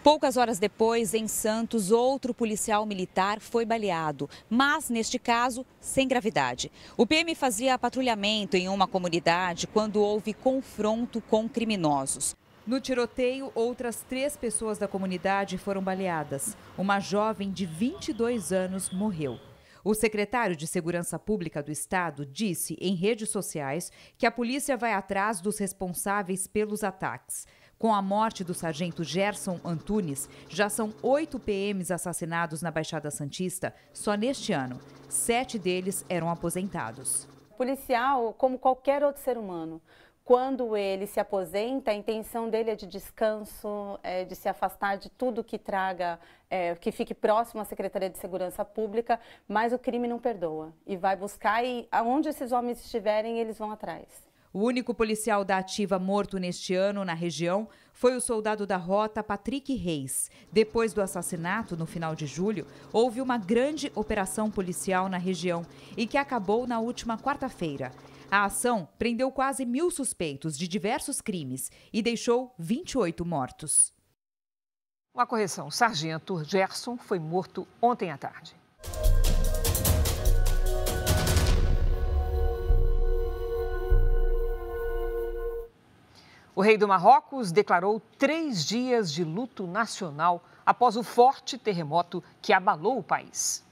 Poucas horas depois, em Santos, outro policial militar foi baleado, mas, neste caso, sem gravidade. O PM fazia patrulhamento em uma comunidade quando houve confronto com criminosos. No tiroteio, outras 3 pessoas da comunidade foram baleadas. Uma jovem de 22 anos morreu. O secretário de Segurança Pública do Estado disse em redes sociais que a polícia vai atrás dos responsáveis pelos ataques. Com a morte do sargento Gerson Antunes, já são 8 PMs assassinados na Baixada Santista só neste ano. 7 deles eram aposentados. O policial, como qualquer outro ser humano, quando ele se aposenta, a intenção dele é de descanso, de se afastar de tudo que traga, que fique próximo à Secretaria de Segurança Pública, mas o crime não perdoa e vai buscar e aonde esses homens estiverem, eles vão atrás. O único policial da ativa morto neste ano na região foi o soldado da rota Patrick Reis. Depois do assassinato, no final de julho, houve uma grande operação policial na região e que acabou na última quarta-feira. A ação prendeu quase 1.000 suspeitos de diversos crimes e deixou 28 mortos. Uma correção, o sargento Gerson foi morto ontem à tarde. O rei do Marrocos declarou 3 dias de luto nacional após o forte terremoto que abalou o país.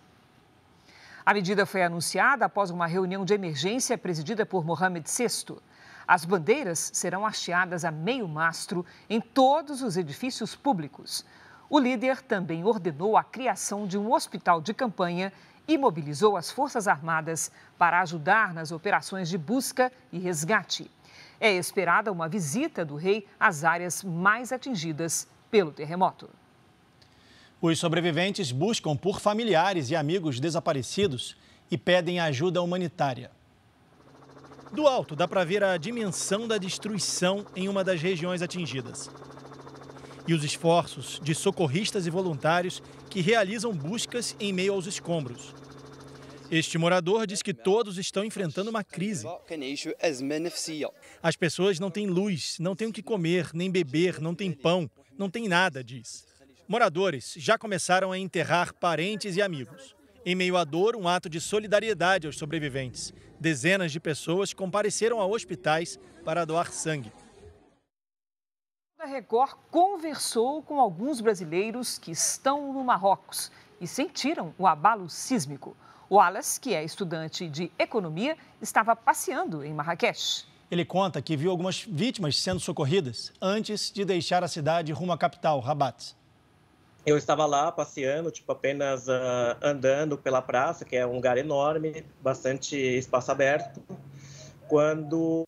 A medida foi anunciada após uma reunião de emergência presidida por Mohamed VI. As bandeiras serão hasteadas a meio mastro em todos os edifícios públicos. O líder também ordenou a criação de um hospital de campanha e mobilizou as Forças Armadas para ajudar nas operações de busca e resgate. É esperada uma visita do rei às áreas mais atingidas pelo terremoto. Os sobreviventes buscam por familiares e amigos desaparecidos e pedem ajuda humanitária. Do alto, dá para ver a dimensão da destruição em uma das regiões atingidas. E os esforços de socorristas e voluntários que realizam buscas em meio aos escombros. Este morador diz que todos estão enfrentando uma crise. As pessoas não têm luz, não têm o que comer, nem beber, não têm pão, não têm nada, diz. Moradores já começaram a enterrar parentes e amigos. Em meio à dor, um ato de solidariedade aos sobreviventes. Dezenas de pessoas compareceram a hospitais para doar sangue. A Record conversou com alguns brasileiros que estão no Marrocos e sentiram o abalo sísmico. O Wallace, que é estudante de economia, estava passeando em Marrakech. Ele conta que viu algumas vítimas sendo socorridas antes de deixar a cidade rumo à capital, Rabat. Eu estava lá passeando, apenas andando pela praça, que é um lugar enorme, bastante espaço aberto, quando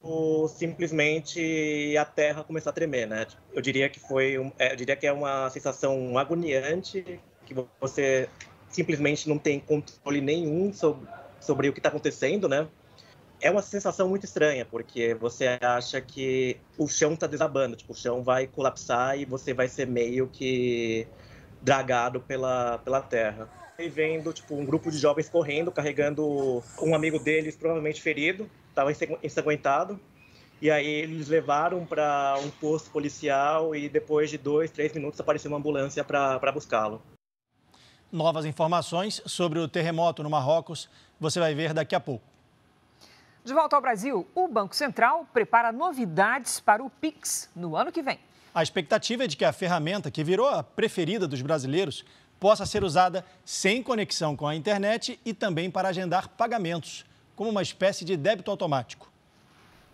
simplesmente a terra começou a tremer, né? Eu diria que é uma sensação agoniante, que você simplesmente não tem controle nenhum sobre o que está acontecendo, né? É uma sensação muito estranha, porque você acha que o chão está desabando, o chão vai colapsar e você vai ser meio que dragado pela terra. E vendo um grupo de jovens correndo, carregando um amigo deles provavelmente ferido, estava ensanguentado, E aí eles levaram para um posto policial e depois de 2, 3 minutos apareceu uma ambulância para buscá-lo. Novas informações sobre o terremoto no Marrocos você vai ver daqui a pouco. De volta ao Brasil, o Banco Central prepara novidades para o Pix no ano que vem. A expectativa é de que a ferramenta, que virou a preferida dos brasileiros, possa ser usada sem conexão com a internet e também para agendar pagamentos, como uma espécie de débito automático.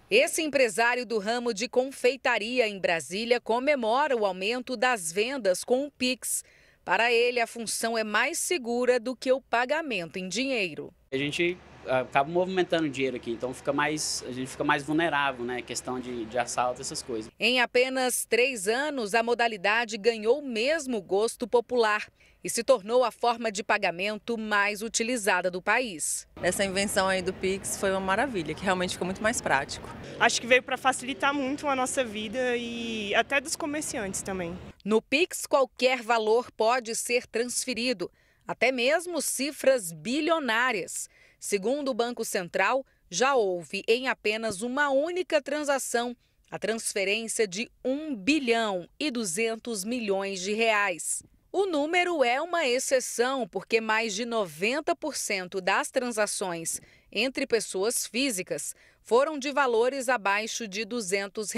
Esse empresário do ramo de confeitaria em Brasília comemora o aumento das vendas com o Pix. Para ele, a função é mais segura do que o pagamento em dinheiro. A gente acaba movimentando dinheiro aqui, então a gente fica mais vulnerável, né? Questão de assalto, essas coisas. Em apenas 3 anos, a modalidade ganhou o mesmo gosto popular e se tornou a forma de pagamento mais utilizada do país. Essa invenção aí do Pix foi uma maravilha, que realmente ficou muito mais prático. Acho que veio para facilitar muito a nossa vida e até dos comerciantes também. No Pix, qualquer valor pode ser transferido, até mesmo cifras bilionárias. Segundo o Banco Central, já houve em apenas uma única transação a transferência de 1 bilhão e 200 milhões de reais. O número é uma exceção porque mais de 90% das transações entre pessoas físicas foram de valores abaixo de R$ 200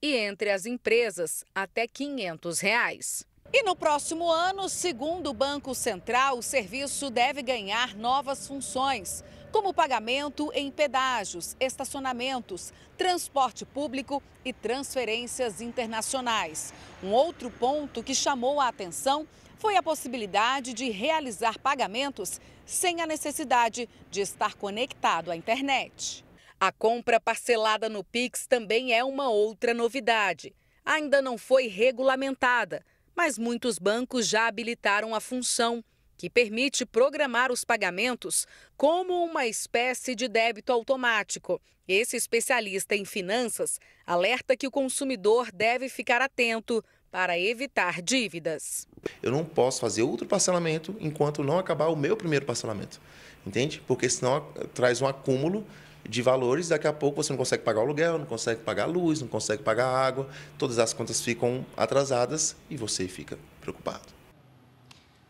e entre as empresas até R$ 500. E no próximo ano, segundo o Banco Central, o serviço deve ganhar novas funções, como pagamento em pedágios, estacionamentos, transporte público e transferências internacionais. Um outro ponto que chamou a atenção foi a possibilidade de realizar pagamentos sem a necessidade de estar conectado à internet. A compra parcelada no Pix também é uma outra novidade. Ainda não foi regulamentada, mas muitos bancos já habilitaram a função, que permite programar os pagamentos como uma espécie de débito automático. Esse especialista em finanças alerta que o consumidor deve ficar atento para evitar dívidas. Eu não posso fazer outro parcelamento enquanto não acabar o meu primeiro parcelamento, entende? Porque senão traz um acúmulo de valores, daqui a pouco você não consegue pagar o aluguel, não consegue pagar a luz, não consegue pagar a água, todas as contas ficam atrasadas e você fica preocupado.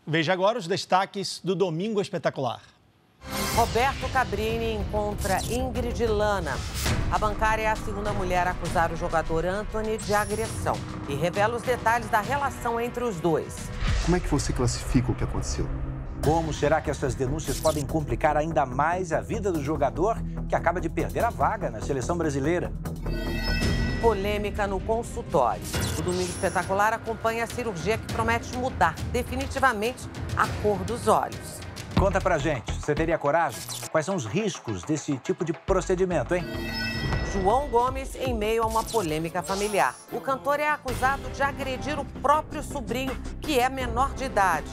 Veja agora os destaques do Domingo Espetacular. Roberto Cabrini encontra Ingrid Lana. A bancária é a segunda mulher a acusar o jogador Anthony de agressão e revela os detalhes da relação entre os dois. Como é que você classifica o que aconteceu? Como será que essas denúncias podem complicar ainda mais a vida do jogador que acaba de perder a vaga na seleção brasileira? Polêmica no consultório. O Domingo Espetacular acompanha a cirurgia que promete mudar definitivamente a cor dos olhos. Conta pra gente, você teria coragem? Quais são os riscos desse tipo de procedimento, hein? João Gomes em meio a uma polêmica familiar. O cantor é acusado de agredir o próprio sobrinho, que é menor de idade.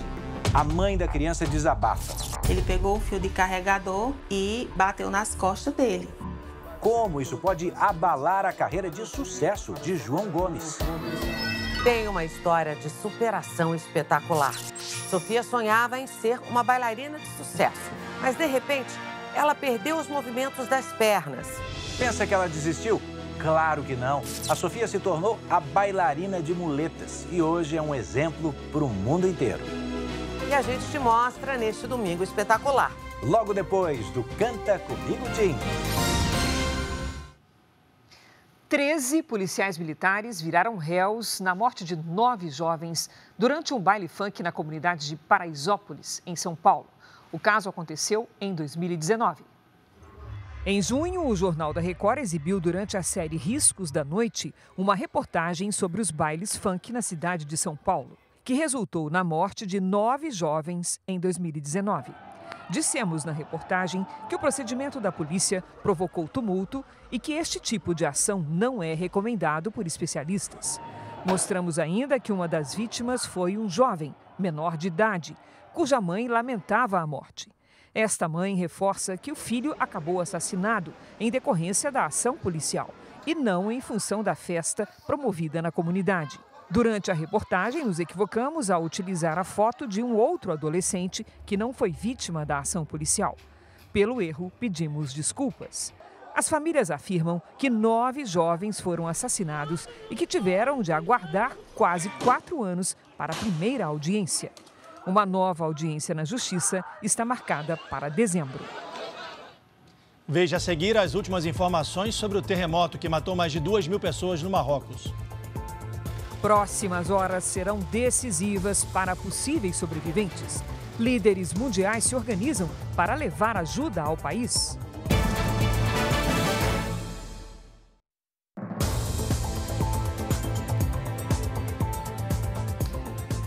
A mãe da criança desabafa. Ele pegou o fio de carregador e bateu nas costas dele. Como isso pode abalar a carreira de sucesso de João Gomes? Tem uma história de superação espetacular. Sofia sonhava em ser uma bailarina de sucesso, mas de repente ela perdeu os movimentos das pernas. Pensa que ela desistiu? Claro que não. A Sofia se tornou a bailarina de muletas e hoje é um exemplo para o mundo inteiro. E a gente te mostra neste Domingo Espetacular. Logo depois do Canta Comigo, Tim. 13 policiais militares viraram réus na morte de 9 jovens durante um baile funk na comunidade de Paraisópolis, em São Paulo. O caso aconteceu em 2019. Em junho, o Jornal da Record exibiu durante a série Riscos da Noite uma reportagem sobre os bailes funk na cidade de São Paulo, que resultou na morte de 9 jovens em 2019. Dissemos na reportagem que o procedimento da polícia provocou tumulto e que este tipo de ação não é recomendado por especialistas. Mostramos ainda que uma das vítimas foi um jovem, menor de idade, cuja mãe lamentava a morte. Esta mãe reforça que o filho acabou assassinado em decorrência da ação policial e não em função da festa promovida na comunidade. Durante a reportagem, nos equivocamos ao utilizar a foto de um outro adolescente que não foi vítima da ação policial. Pelo erro, pedimos desculpas. A As famílias afirmam que 9 jovens foram assassinados e que tiveram de aguardar quase 4 anos para a primeira audiência. Uma nova audiência na Justiça está marcada para dezembro. Veja a seguir as últimas informações sobre o terremoto que matou mais de 2.000 pessoas no Marrocos. Próximas horas serão decisivas para possíveis sobreviventes. Líderes mundiais se organizam para levar ajuda ao país.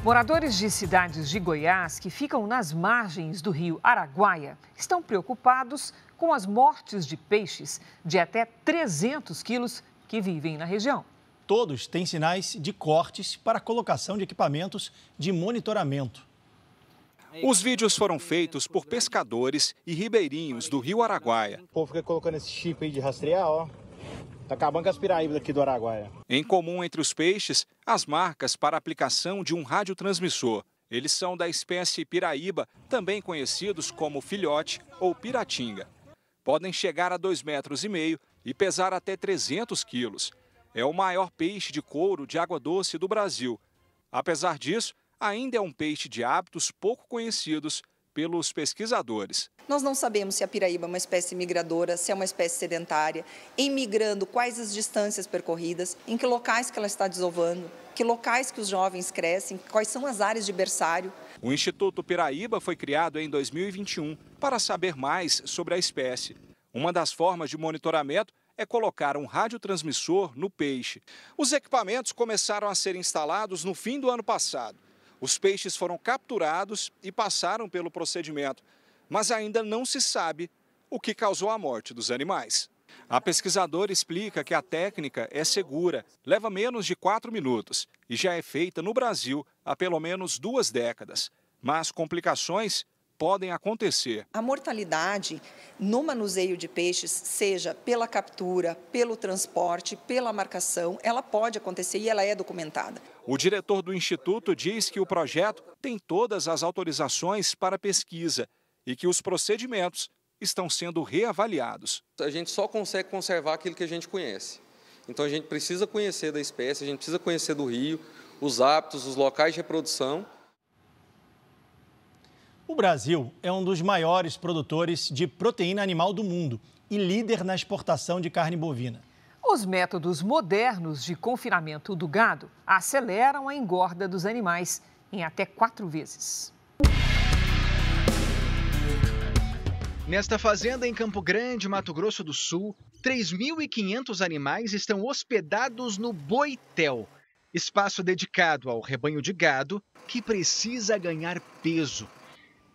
Moradores de cidades de Goiás que ficam nas margens do rio Araguaia estão preocupados com as mortes de peixes de até 300 quilos que vivem na região. Todos têm sinais de cortes para a colocação de equipamentos de monitoramento. Os vídeos foram feitos por pescadores e ribeirinhos do rio Araguaia. O povo fica colocando esse chip aí de rastrear, ó. Tá acabando com as piraíbas aqui do Araguaia. Em comum entre os peixes, as marcas para aplicação de um radiotransmissor. Eles são da espécie piraíba, também conhecidos como filhote ou piratinga. Podem chegar a 2,5 metros e pesar até 300 quilos. É o maior peixe de couro de água doce do Brasil. Apesar disso, ainda é um peixe de hábitos pouco conhecidos pelos pesquisadores. Nós não sabemos se a piraíba é uma espécie migradora, se é uma espécie sedentária, em migrando, quais as distâncias percorridas, em que locais que ela está desovando, que locais que os jovens crescem, quais são as áreas de berçário. O Instituto Piraíba foi criado em 2021 para saber mais sobre a espécie. Uma das formas de monitoramento é colocar um radiotransmissor no peixe. Os equipamentos começaram a ser instalados no fim do ano passado. Os peixes foram capturados e passaram pelo procedimento, mas ainda não se sabe o que causou a morte dos animais. A pesquisadora explica que a técnica é segura, leva menos de 4 minutos e já é feita no Brasil há pelo menos 2 décadas. Mas complicações podem acontecer. A mortalidade no manuseio de peixes, seja pela captura, pelo transporte, pela marcação, ela pode acontecer e ela é documentada. O diretor do Instituto diz que o projeto tem todas as autorizações para pesquisa e que os procedimentos estão sendo reavaliados. A gente só consegue conservar aquilo que a gente conhece. Então a gente precisa conhecer da espécie, a gente precisa conhecer do rio, os hábitos, os locais de reprodução. O Brasil é um dos maiores produtores de proteína animal do mundo e líder na exportação de carne bovina. Os métodos modernos de confinamento do gado aceleram a engorda dos animais em até 4 vezes. Nesta fazenda em Campo Grande, Mato Grosso do Sul, 3.500 animais estão hospedados no Boitel, espaço dedicado ao rebanho de gado que precisa ganhar peso.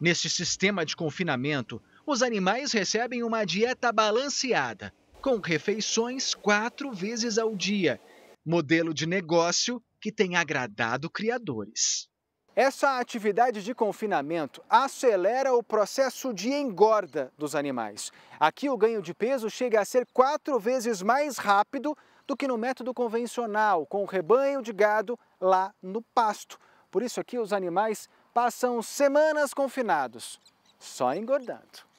Neste sistema de confinamento, os animais recebem uma dieta balanceada, com refeições 4 vezes ao dia. Modelo de negócio que tem agradado criadores. Essa atividade de confinamento acelera o processo de engorda dos animais. Aqui o ganho de peso chega a ser 4 vezes mais rápido do que no método convencional, com o rebanho de gado lá no pasto. Por isso aqui os animais passam semanas confinados, só engordando.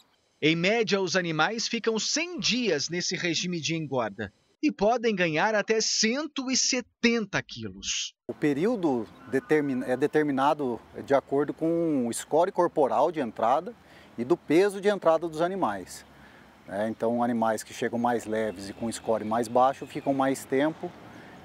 Em média, os animais ficam 100 dias nesse regime de engorda e podem ganhar até 170 quilos. O período é determinado de acordo com o score corporal de entrada e do peso de entrada dos animais. Então, animais que chegam mais leves e com score mais baixo ficam mais tempo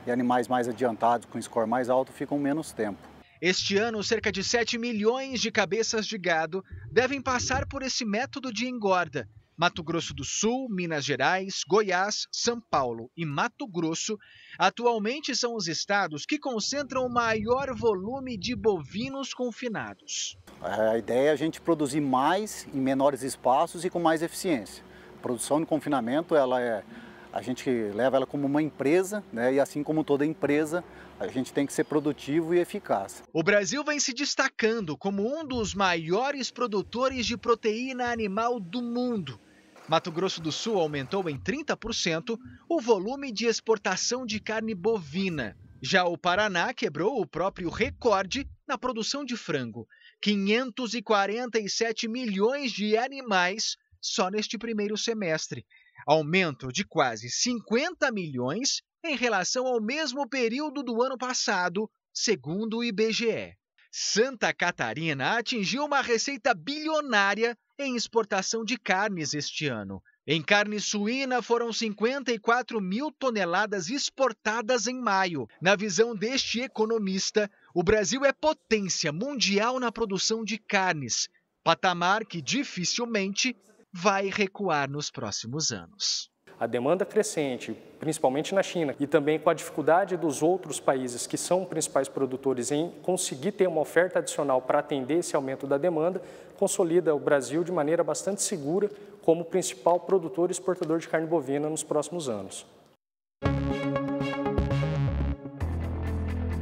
e animais mais adiantados com score mais alto ficam menos tempo. Este ano, cerca de 7 milhões de cabeças de gado devem passar por esse método de engorda. Mato Grosso do Sul, Minas Gerais, Goiás, São Paulo e Mato Grosso atualmente são os estados que concentram o maior volume de bovinos confinados. A ideia é a gente produzir mais em menores espaços e com mais eficiência. A produção de confinamento, a gente leva ela como uma empresa, e assim como toda empresa, a gente tem que ser produtivo e eficaz. O Brasil vem se destacando como um dos maiores produtores de proteína animal do mundo. Mato Grosso do Sul aumentou em 30% o volume de exportação de carne bovina. Já o Paraná quebrou o próprio recorde na produção de frango. 547 milhões de animais só neste primeiro semestre. aumento de quase 50 milhões em relação ao mesmo período do ano passado, segundo o IBGE. Santa Catarina atingiu uma receita bilionária em exportação de carnes este ano. Em carne suína, foram 54 mil toneladas exportadas em maio. Na visão deste economista, o Brasil é potência mundial na produção de carnes, patamar que dificilmente vai recuar nos próximos anos. A demanda crescente, principalmente na China, e também com a dificuldade dos outros países que são principais produtores em conseguir ter uma oferta adicional para atender esse aumento da demanda, consolida o Brasil de maneira bastante segura como principal produtor e exportador de carne bovina nos próximos anos.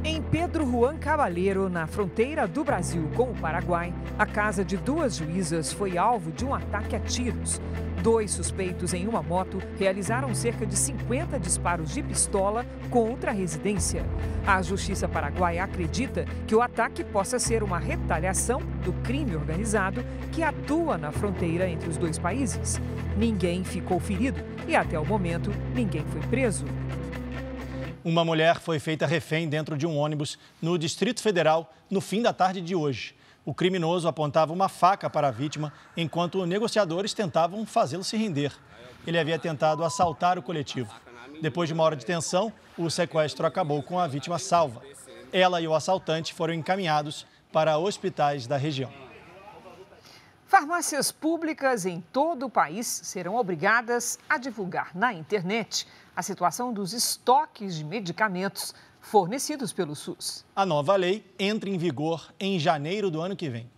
Em Pedro Juan Cabaleiro, na fronteira do Brasil com o Paraguai, a casa de 2 juízas foi alvo de um ataque a tiros. 2 suspeitos em uma moto realizaram cerca de 50 disparos de pistola contra a residência. A Justiça Paraguaia acredita que o ataque possa ser uma retaliação do crime organizado que atua na fronteira entre os 2 países. Ninguém ficou ferido e, até o momento, ninguém foi preso. Uma mulher foi feita refém dentro de um ônibus no Distrito Federal no fim da tarde de hoje. O criminoso apontava uma faca para a vítima enquanto negociadores tentavam fazê-lo se render. Ele havia tentado assaltar o coletivo. Depois de uma hora de tensão, o sequestro acabou com a vítima salva. Ela e o assaltante foram encaminhados para hospitais da região. Farmácias públicas em todo o país serão obrigadas a divulgar na internet a situação dos estoques de medicamentos fornecidos pelo SUS. A nova lei entra em vigor em janeiro do ano que vem.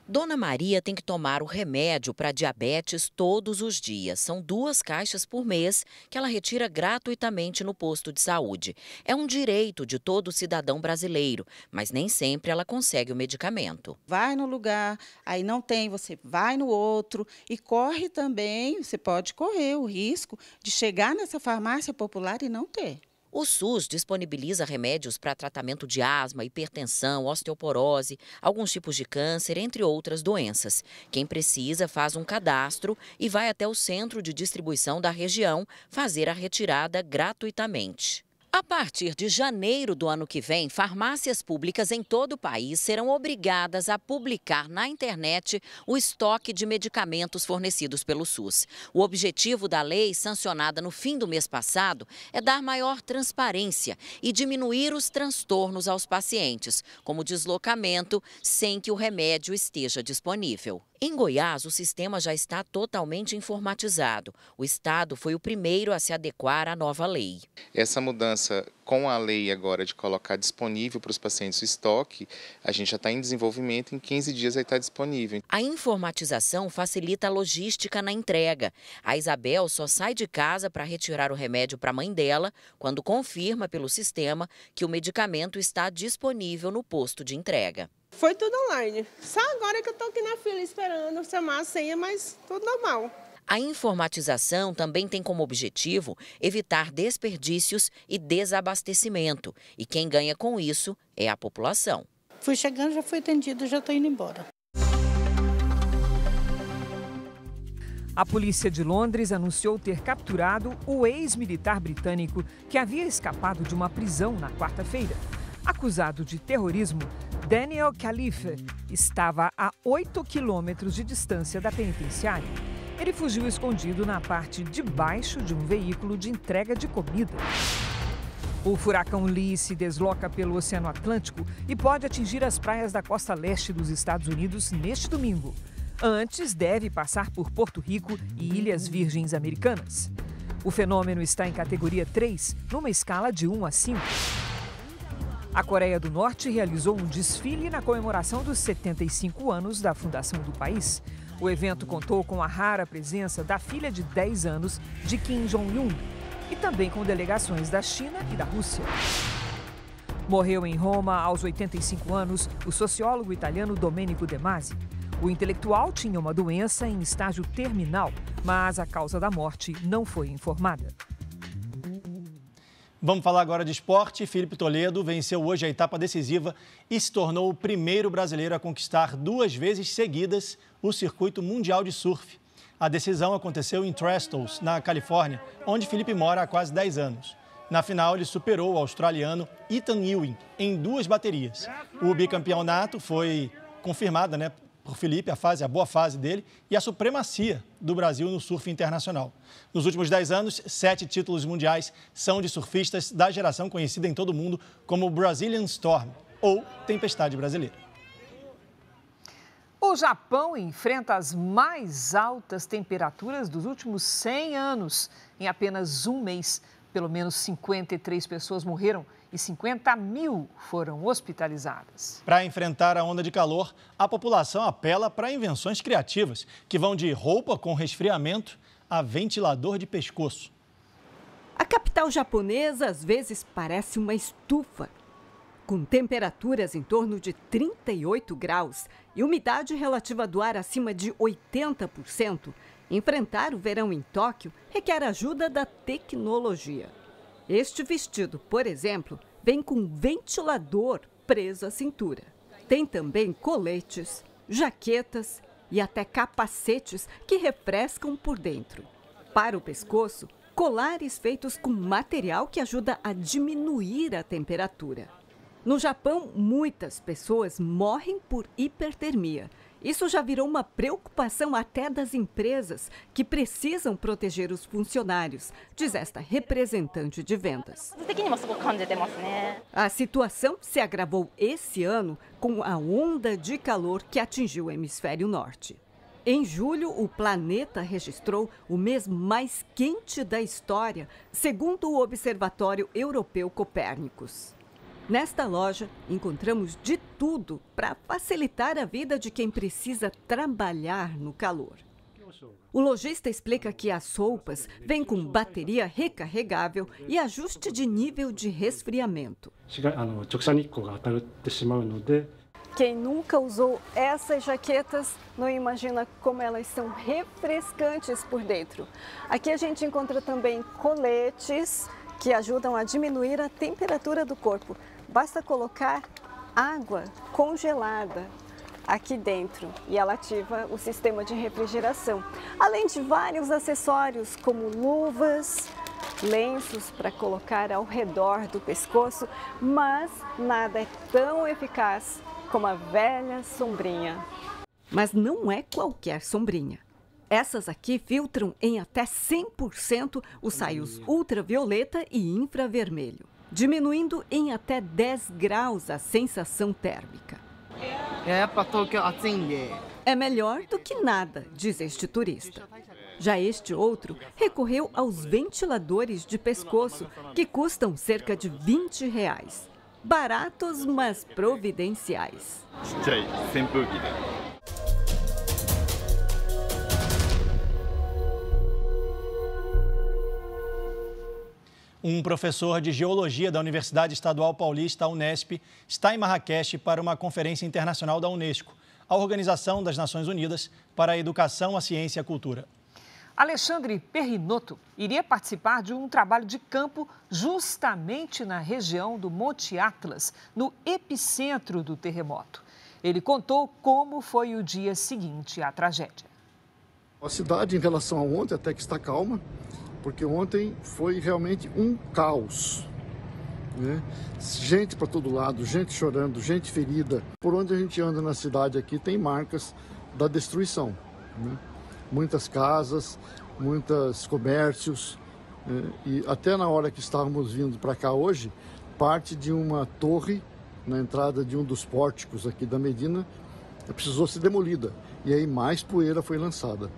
Dona Maria tem que tomar o remédio para diabetes todos os dias. São 2 caixas por mês que ela retira gratuitamente no posto de saúde. É um direito de todo cidadão brasileiro, mas nem sempre ela consegue o medicamento. Vai no lugar, aí não tem, você vai no outro e corre também, você pode correr o risco de chegar nessa farmácia popular e não ter. O SUS disponibiliza remédios para tratamento de asma, hipertensão, osteoporose, alguns tipos de câncer, entre outras doenças. Quem precisa faz um cadastro e vai até o centro de distribuição da região fazer a retirada gratuitamente. A partir de janeiro do ano que vem, farmácias públicas em todo o país serão obrigadas a publicar na internet o estoque de medicamentos fornecidos pelo SUS. O objetivo da lei, sancionada no fim do mês passado, é dar maior transparência e diminuir os transtornos aos pacientes, como deslocamento, sem que o remédio esteja disponível. Em Goiás, o sistema já está totalmente informatizado. O estado foi o primeiro a se adequar à nova lei. Essa mudança com a lei agora de colocar disponível para os pacientes o estoque, a gente já está em desenvolvimento, em 15 dias vai estar disponível. A informatização facilita a logística na entrega. A Isabel só sai de casa para retirar o remédio para a mãe dela quando confirma pelo sistema que o medicamento está disponível no posto de entrega. Foi tudo online. Só agora que eu estou aqui na fila esperando chamar a senha, mas tudo normal. A informatização também tem como objetivo evitar desperdícios e desabastecimento. E quem ganha com isso é a população. Fui chegando, já fui atendido, já estou indo embora. A polícia de Londres anunciou ter capturado o ex-militar britânico que havia escapado de uma prisão na quarta-feira. Acusado de terrorismo, Daniel Khalifa estava a 8 quilômetros de distância da penitenciária. Ele fugiu escondido na parte de baixo de um veículo de entrega de comida. O furacão Lee se desloca pelo Oceano Atlântico e pode atingir as praias da costa leste dos Estados Unidos neste domingo. Antes, deve passar por Porto Rico e Ilhas Virgens Americanas. O fenômeno está em categoria 3, numa escala de 1 a 5. A Coreia do Norte realizou um desfile na comemoração dos 75 anos da fundação do país. O evento contou com a rara presença da filha de 10 anos de Kim Jong-un e também com delegações da China e da Rússia. Morreu em Roma, aos 85 anos, o sociólogo italiano Domenico De Masi. O intelectual tinha uma doença em estágio terminal, mas a causa da morte não foi informada. Vamos falar agora de esporte. Felipe Toledo venceu hoje a etapa decisiva e se tornou o primeiro brasileiro a conquistar 2 vezes seguidas o circuito mundial de surf. A decisão aconteceu em Trestles, na Califórnia, onde Felipe mora há quase 10 anos. Na final, ele superou o australiano Ethan Ewing em 2 baterias. O bicampeonato foi confirmado, por Felipe, a boa fase dele e a supremacia do Brasil no surf internacional. Nos últimos 10 anos, 7 títulos mundiais são de surfistas da geração conhecida em todo o mundo como Brazilian Storm, ou Tempestade Brasileira. O Japão enfrenta as mais altas temperaturas dos últimos 100 anos. Em apenas um mês, pelo menos 53 pessoas morreram e 50 mil foram hospitalizadas. Para enfrentar a onda de calor, a população apela para invenções criativas, que vão de roupa com resfriamento a ventilador de pescoço. A capital japonesa às vezes parece uma estufa. Com temperaturas em torno de 38 graus e umidade relativa do ar acima de 80%, enfrentar o verão em Tóquio requer ajuda da tecnologia. Este vestido, por exemplo, vem com um ventilador preso à cintura. Tem também coletes, jaquetas e até capacetes que refrescam por dentro. Para o pescoço, colares feitos com material que ajuda a diminuir a temperatura. No Japão, muitas pessoas morrem por hipertermia. Isso já virou uma preocupação até das empresas, que precisam proteger os funcionários, diz esta representante de vendas. A situação se agravou esse ano com a onda de calor que atingiu o hemisfério norte. Em julho, o planeta registrou o mês mais quente da história, segundo o Observatório Europeu Copérnicos. Nesta loja, encontramos de tudo para facilitar a vida de quem precisa trabalhar no calor. O lojista explica que as roupas vêm com bateria recarregável e ajuste de nível de resfriamento. Quem nunca usou essas jaquetas não imagina como elas são refrescantes por dentro. Aqui a gente encontra também coletes que ajudam a diminuir a temperatura do corpo. Basta colocar água congelada aqui dentro e ela ativa o sistema de refrigeração. Além de vários acessórios como luvas, lenços para colocar ao redor do pescoço, mas nada é tão eficaz como a velha sombrinha. Mas não é qualquer sombrinha. Essas aqui filtram em até 100% os raios ultravioleta e infravermelho, diminuindo em até 10 graus a sensação térmica. É melhor do que nada, diz este turista. Já este outro recorreu aos ventiladores de pescoço, que custam cerca de R$20. Baratos, mas providenciais. Um professor de geologia da Universidade Estadual Paulista, a Unesp, está em Marrakech para uma conferência internacional da Unesco, a Organização das Nações Unidas para a Educação, a Ciência e a Cultura. Alexandre Perrinotto iria participar de um trabalho de campo justamente na região do Monte Atlas, no epicentro do terremoto. Ele contou como foi o dia seguinte à tragédia. A cidade, em relação a ontem, até que está calma, porque ontem foi realmente um caos, né? Gente para todo lado, gente chorando, gente ferida. Por onde a gente anda na cidade aqui tem marcas da destruição, né? Muitas casas, muitos comércios, né? E até na hora que estávamos vindo para cá hoje, parte de uma torre na entrada de um dos pórticos aqui da Medina precisou ser demolida e aí mais poeira foi lançada.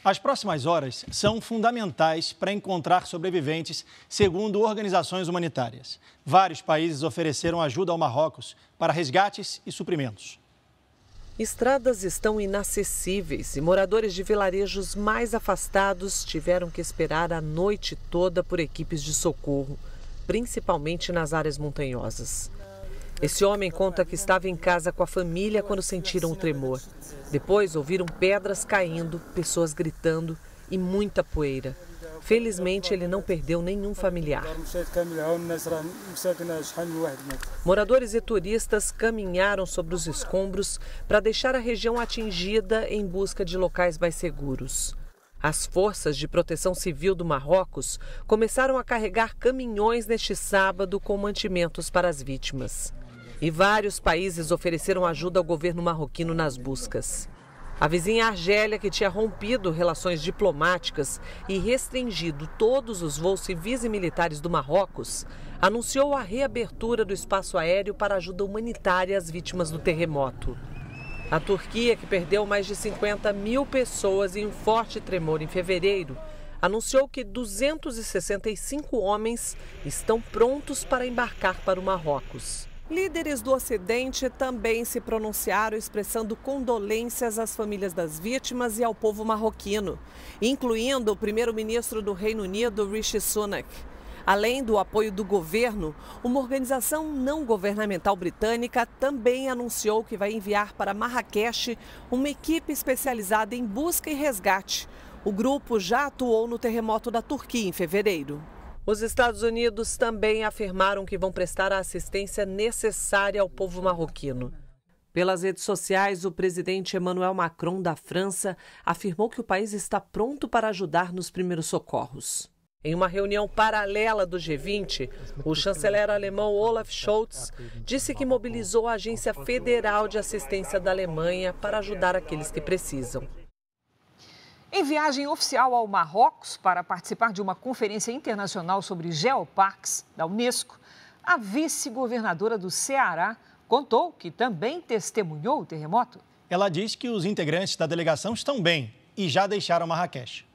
As próximas horas são fundamentais para encontrar sobreviventes, segundo organizações humanitárias. Vários países ofereceram ajuda ao Marrocos para resgates e suprimentos. Estradas estão inacessíveis e moradores de vilarejos mais afastados tiveram que esperar a noite toda por equipes de socorro, principalmente nas áreas montanhosas. Esse homem conta que estava em casa com a família quando sentiram o tremor. Depois ouviram pedras caindo, pessoas gritando e muita poeira. Felizmente, ele não perdeu nenhum familiar. Moradores e turistas caminharam sobre os escombros para deixar a região atingida em busca de locais mais seguros. As forças de proteção civil do Marrocos começaram a carregar caminhões neste sábado com mantimentos para as vítimas. E vários países ofereceram ajuda ao governo marroquino nas buscas. A vizinha Argélia, que tinha rompido relações diplomáticas e restringido todos os voos civis e militares do Marrocos, anunciou a reabertura do espaço aéreo para ajuda humanitária às vítimas do terremoto. A Turquia, que perdeu mais de 50 mil pessoas em um forte tremor em fevereiro, anunciou que 265 homens estão prontos para embarcar para o Marrocos. Líderes do Ocidente também se pronunciaram expressando condolências às famílias das vítimas e ao povo marroquino, incluindo o primeiro-ministro do Reino Unido, Rishi Sunak. Além do apoio do governo, uma organização não governamental britânica também anunciou que vai enviar para Marrakech uma equipe especializada em busca e resgate. O grupo já atuou no terremoto da Turquia em fevereiro. Os Estados Unidos também afirmaram que vão prestar a assistência necessária ao povo marroquino. Pelas redes sociais, o presidente Emmanuel Macron, da França, afirmou que o país está pronto para ajudar nos primeiros socorros. Em uma reunião paralela do G20, o chanceler alemão Olaf Scholz disse que mobilizou a Agência Federal de Assistência da Alemanha para ajudar aqueles que precisam. Em viagem oficial ao Marrocos para participar de uma conferência internacional sobre geoparques da Unesco, a vice-governadora do Ceará contou que também testemunhou o terremoto. Ela diz que os integrantes da delegação estão bem e já deixaram Marrakech.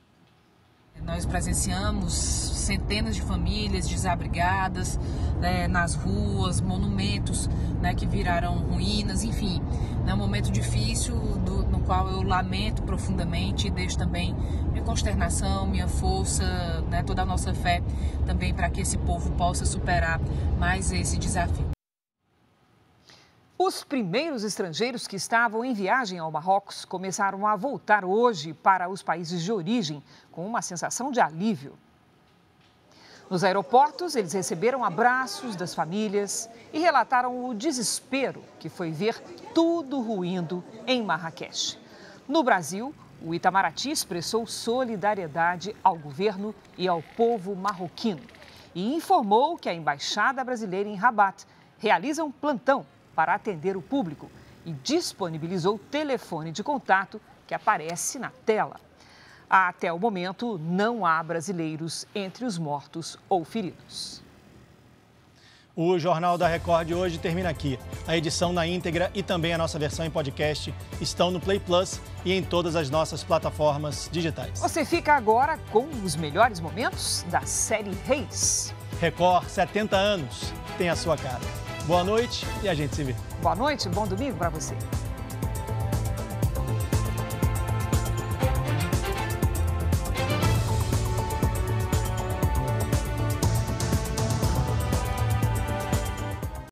Nós presenciamos centenas de famílias desabrigadas, nas ruas, monumentos, que viraram ruínas, enfim. É um momento difícil no qual eu lamento profundamente e deixo também minha consternação, minha força, toda a nossa fé também para que esse povo possa superar mais esse desafio. Os primeiros estrangeiros que estavam em viagem ao Marrocos começaram a voltar hoje para os países de origem, com uma sensação de alívio. Nos aeroportos, eles receberam abraços das famílias e relataram o desespero que foi ver tudo ruindo em Marrakech. No Brasil, o Itamaraty expressou solidariedade ao governo e ao povo marroquino e informou que a Embaixada Brasileira em Rabat realiza um plantão para atender o público e disponibilizou o telefone de contato que aparece na tela. Até o momento, não há brasileiros entre os mortos ou feridos. O Jornal da Record de hoje termina aqui. A edição na íntegra e também a nossa versão em podcast estão no Play Plus e em todas as nossas plataformas digitais. Você fica agora com os melhores momentos da série Reis. Record, 70 anos, tem a sua cara. Boa noite e a gente se vê. Boa noite, bom domingo para você.